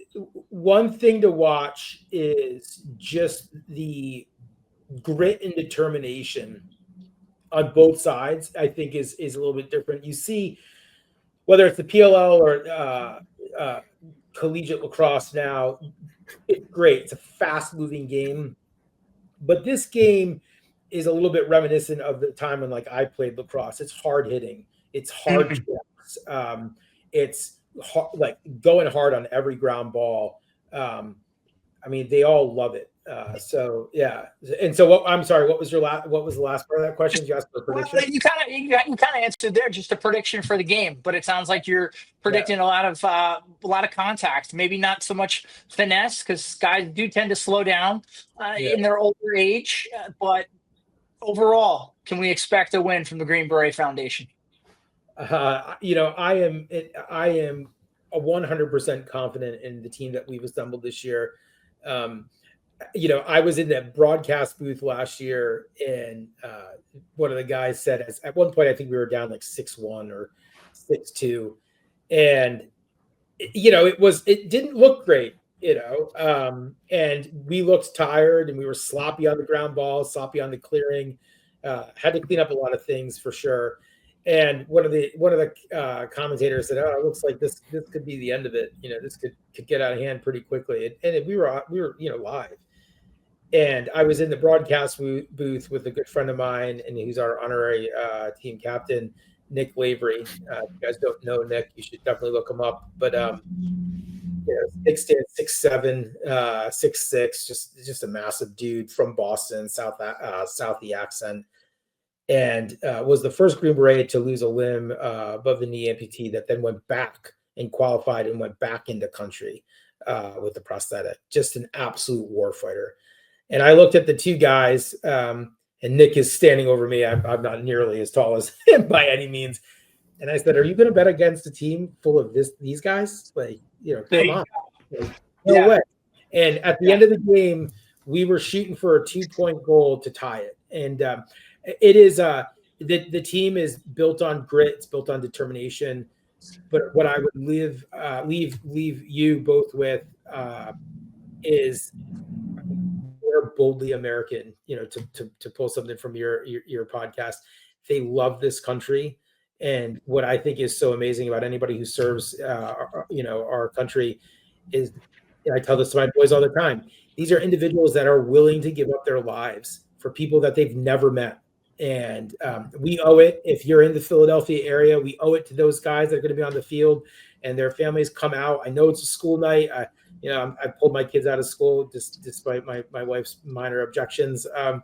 one thing to watch is just the grit and determination on both sides. I think is a little bit different. You see, whether it's the PLL or collegiate lacrosse now, it's great. It's a fast-moving game, but this game is a little bit reminiscent of the time when I played lacrosse. It's hard hitting. It's hard checks. It's going hard on every ground ball. They all love it. So yeah, and so what? I'm sorry. What was the last part of that question? Did you ask for a prediction? Well, you kind of answered there, just a prediction for the game. But it sounds like you're predicting a lot of contact. Maybe not so much finesse, because guys do tend to slow down in their older age. But overall, can we expect a win from the Green Beret Foundation? I am 100% confident in the team that we've assembled this year. I was in that broadcast booth last year, and one of the guys said, at one point, I think we were down like 6-1 or 6-2, and it didn't look great, and we looked tired, and we were sloppy on the ground ball, sloppy on the clearing, had to clean up a lot of things for sure. And one of the commentators said, "Oh, it looks like this could be the end of it. This could get out of hand pretty quickly." And we were live, and I was in the broadcast booth with a good friend of mine, and he's our honorary team captain, Nick Lavery. If you guys don't know Nick, you should definitely look him up. But 6'7", 6'6", just a massive dude from Boston, Southie accent. And was the first Green Beret to lose a limb above the knee amputee that then went back and qualified and went back into country with the prosthetic. Just an absolute war fighter. And I looked at the two guys, and Nick is standing over me. I'm not nearly as tall as him by any means. And I said, "Are you going to bet against a team full of these guys? Like, come on. No way." And at the end of the game, we were shooting for a 2-point goal to tie it. And it is the team is built on grit, it's built on determination. But what I would leave you both with is they're boldly American. To pull something from your podcast, they love this country, and what I think is so amazing about anybody who serves our country is, I tell this to my boys all the time. These are individuals that are willing to give up their lives for people that they've never met. And we owe it. If you're in the Philadelphia area, we owe it to those guys that are going to be on the field, and their families come out. I know it's a school night. I pulled my kids out of school despite my wife's minor objections. I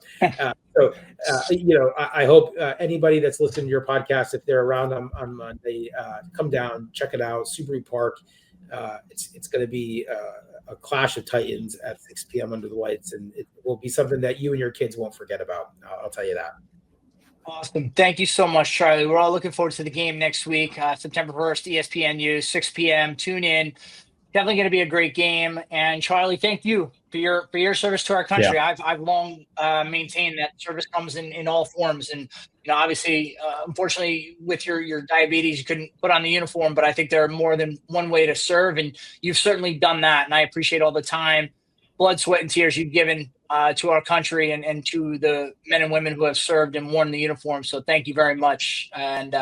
hope anybody that's listening to your podcast, if they're around on Monday, come down, check it out. Subaru Park. It's going to be a clash of titans at 6 p.m. under the lights, and it will be something that you and your kids won't forget about. I'll tell you that. Awesome. Thank you so much, Charlie. We're all looking forward to the game next week, September 1st, ESPNU, 6 p.m. Tune in. Definitely going to be a great game. And Charlie, thank you for your service to our country. Yeah. I've long maintained that service comes in all forms. And obviously, unfortunately, with your diabetes, you couldn't put on the uniform. But I think there are more than one way to serve, and you've certainly done that. And I appreciate all the time, blood, sweat, and tears you've given to our country and to the men and women who have served and worn the uniform. So thank you very much. And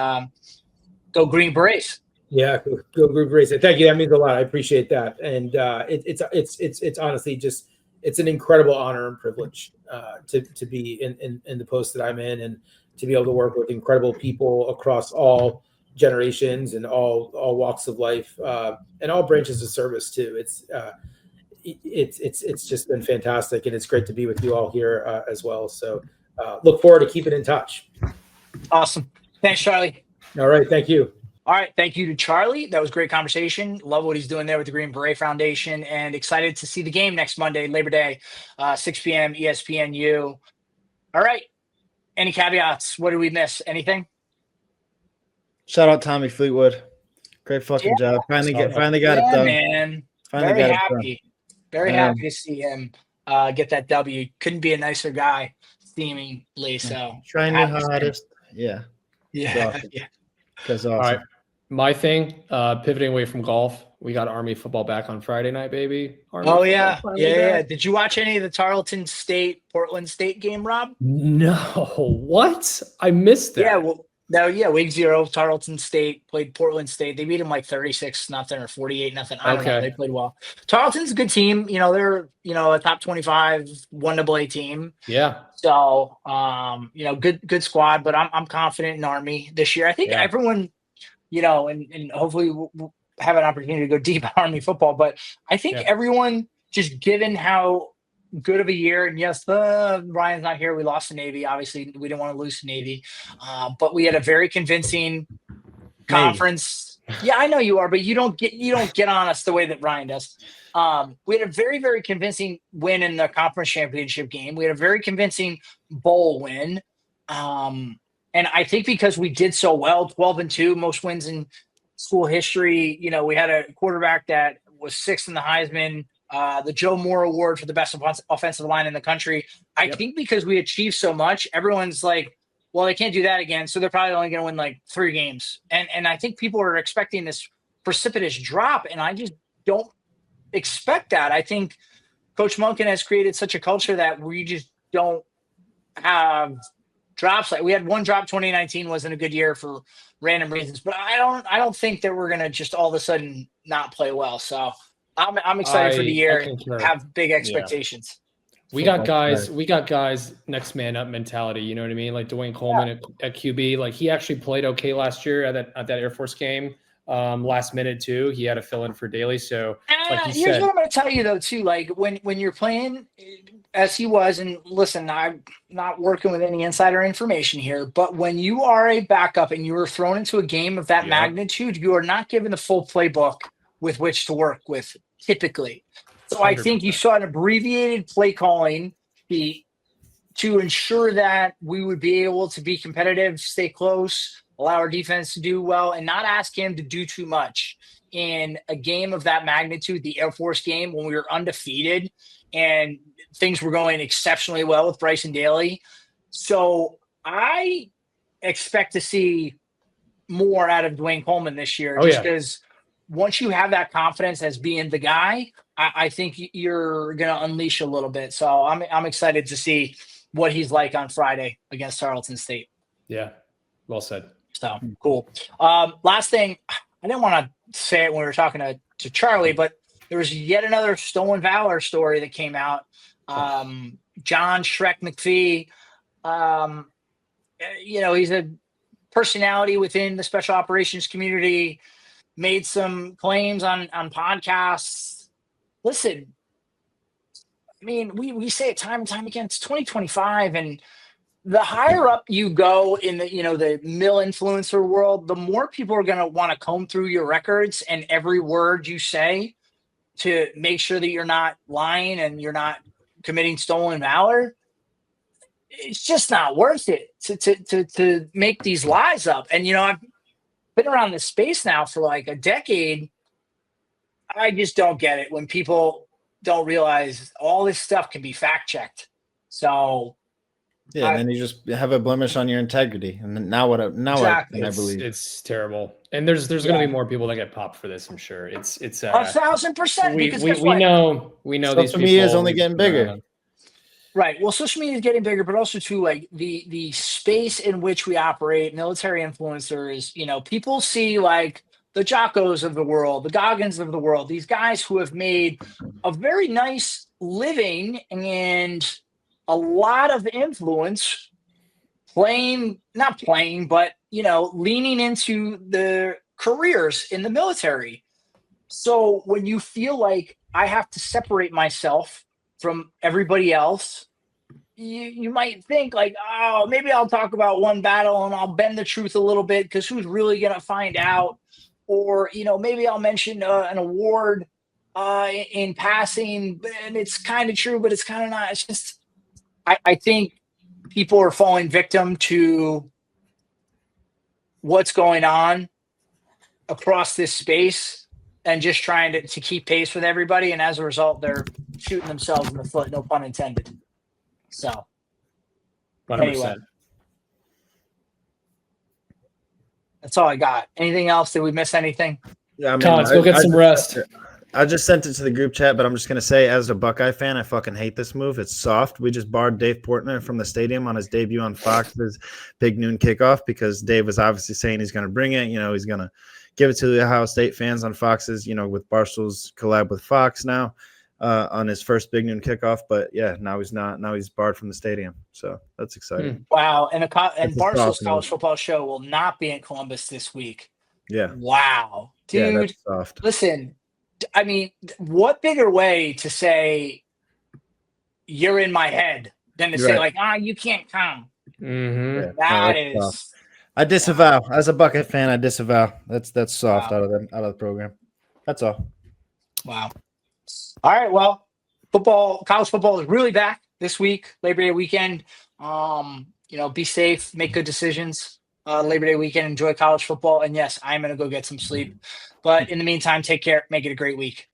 go Green Berets. Yeah, go Green Berets. Thank you. That means a lot. I appreciate that. And it's honestly just, it's an incredible honor and privilege to be in the post that I'm in, and to be able to work with incredible people across all generations and all walks of life, and all branches of service too. It's just been fantastic, and it's great to be with you all here as well. So look forward to keeping in touch. Awesome. Thanks, Charlie. All right. Thank you. All right. Thank you to Charlie. That was a great conversation. Love what he's doing there with the Green Beret Foundation, and excited to see the game next Monday, Labor Day, 6 p.m. ESPNU. All right. Any caveats? What did we miss? Anything? Shout out Tommy Fleetwood. Great fucking job. Finally got it done. Man. Very happy. Very happy to see him get that W. Couldn't be a nicer guy, seemingly. So trying the hardest. Yeah. Awesome. Yeah. That's awesome. All right. My thing, pivoting away from golf, we got Army football back on Friday night, baby. Army yeah. Did you watch any of the Tarleton State, Portland State game, Rob? No. What? I missed that. Yeah, well, week 0, Tarleton State played Portland State. They beat them like 36-0 or 48-0. I don't know. They played well. Tarleton's a good team. They're a top 25 1AA team. Yeah. So good squad. But I'm confident in Army this year. I think everyone, and hopefully we'll have an opportunity to go deep on Army football. But I think everyone, just given how good of a year. And yes, Ryan's not here. We lost to Navy. Obviously, we didn't want to lose to Navy. But we had a very convincing conference. Yeah, I know you are, but you don't get on us the way that Ryan does. We had a very, very convincing win in the conference championship game. We had a very convincing bowl win. And I think because we did so well, 12-2, most wins in school history. You know, we had a quarterback that was sixth in the Heisman, the Joe Moore Award for the best offensive line in the country. I think because we achieved so much, everyone's like, well, they can't do that again. So they're probably only going to win like 3 games. And I think people are expecting this precipitous drop. And I just don't expect that. I think Coach Monken has created such a culture that we just don't have drops. Like we had one drop. 2019 wasn't a good year for random reasons, but I don't think that we're going to just all of a sudden not play well. So I'm excited for the year. Have big expectations. We got guys next man up mentality. You know what I mean? Like Dwayne Coleman at QB, like he actually played okay last year at that Air Force game. Last minute too, he had to fill in for Daly. So like here's what I'm going to tell you though too. Like when you're playing as he was, and listen, I'm not working with any insider information here, but when you are a backup and you are thrown into a game of that magnitude, you are not given the full playbook with which to work with typically. So 100%. I think you saw an abbreviated play calling to ensure that we would be able to be competitive, stay close, allow our defense to do well, and not ask him to do too much. In a game of that magnitude, the Air Force game, when we were undefeated and things were going exceptionally well with Bryson Daly. So I expect to see more out of Dwayne Coleman this year, because once you have that confidence as being the guy, I think you're going to unleash a little bit. So I'm excited to see what he's like on Friday against Tarleton State. Yeah, well said. So cool. Last thing, I didn't want to say it when we were talking to Charlie, but there was yet another stolen valor story that came out. John Shrek McPhee, he's a personality within the special operations community, made some claims on podcasts. Listen, I mean, we say it time and time again, it's 2025, and the higher up you go in the mill influencer world, the more people are going to want to comb through your records and every word you say to make sure that you're not lying and you're not committing stolen valor. It's just not worth it to make these lies up. And, I've been around this space now for like a decade. I just don't get it when people don't realize all this stuff can be fact checked. So yeah, and then you just have a blemish on your integrity. And now I believe it's terrible. And there's going to be more people that get popped for this. I'm sure it's 1,000%. We know these social media is only getting bigger. Right. Well, social media is getting bigger, but also too, like the space in which we operate, military influencers, people see like the Jockos of the world, the Goggins of the world, these guys who have made a very nice living and a lot of influence leaning into the careers in the military. So when you feel like I have to separate myself from everybody else, you might think like, oh, maybe I'll talk about one battle and I'll bend the truth a little bit because who's really going to find out? Or, maybe I'll mention an award in passing, and it's kind of true, but it's kind of not. It's just, I think people are falling victim to what's going on across this space and just trying to keep pace with everybody. And as a result, they're shooting themselves in the foot, no pun intended. So 100%. Anyway, that's all I got. Anything else? Did we miss anything? Yeah, Let's go get some rest. I just sent it to the group chat, but I'm just going to say, as a Buckeye fan, I fucking hate this move. It's soft. We just barred Dave Portnoy from the stadium on his debut on Fox's big noon kickoff because Dave was obviously saying he's going to bring it. He's going to give it to the Ohio State fans on Fox's, with Barstool's collab with Fox now on his first big noon kickoff. But yeah, now he's not. Now he's barred from the stadium. So that's exciting. Wow. And Barstool's college football show will not be in Columbus this week. Yeah. Wow. Dude, yeah, that's soft. Listen, I mean, what bigger way to say you're in my head than to say like, you can't come. Mm-hmm. That that's tough. is. I disavow. As a Bucket fan, I disavow. That's soft Wow. out of the program. That's all. Wow. All right. Well, college football is really back this week, Labor Day weekend. Be safe, make good decisions. Labor Day weekend, enjoy college football. And yes, I'm going to go get some sleep. But in the meantime, take care. Make it a great week.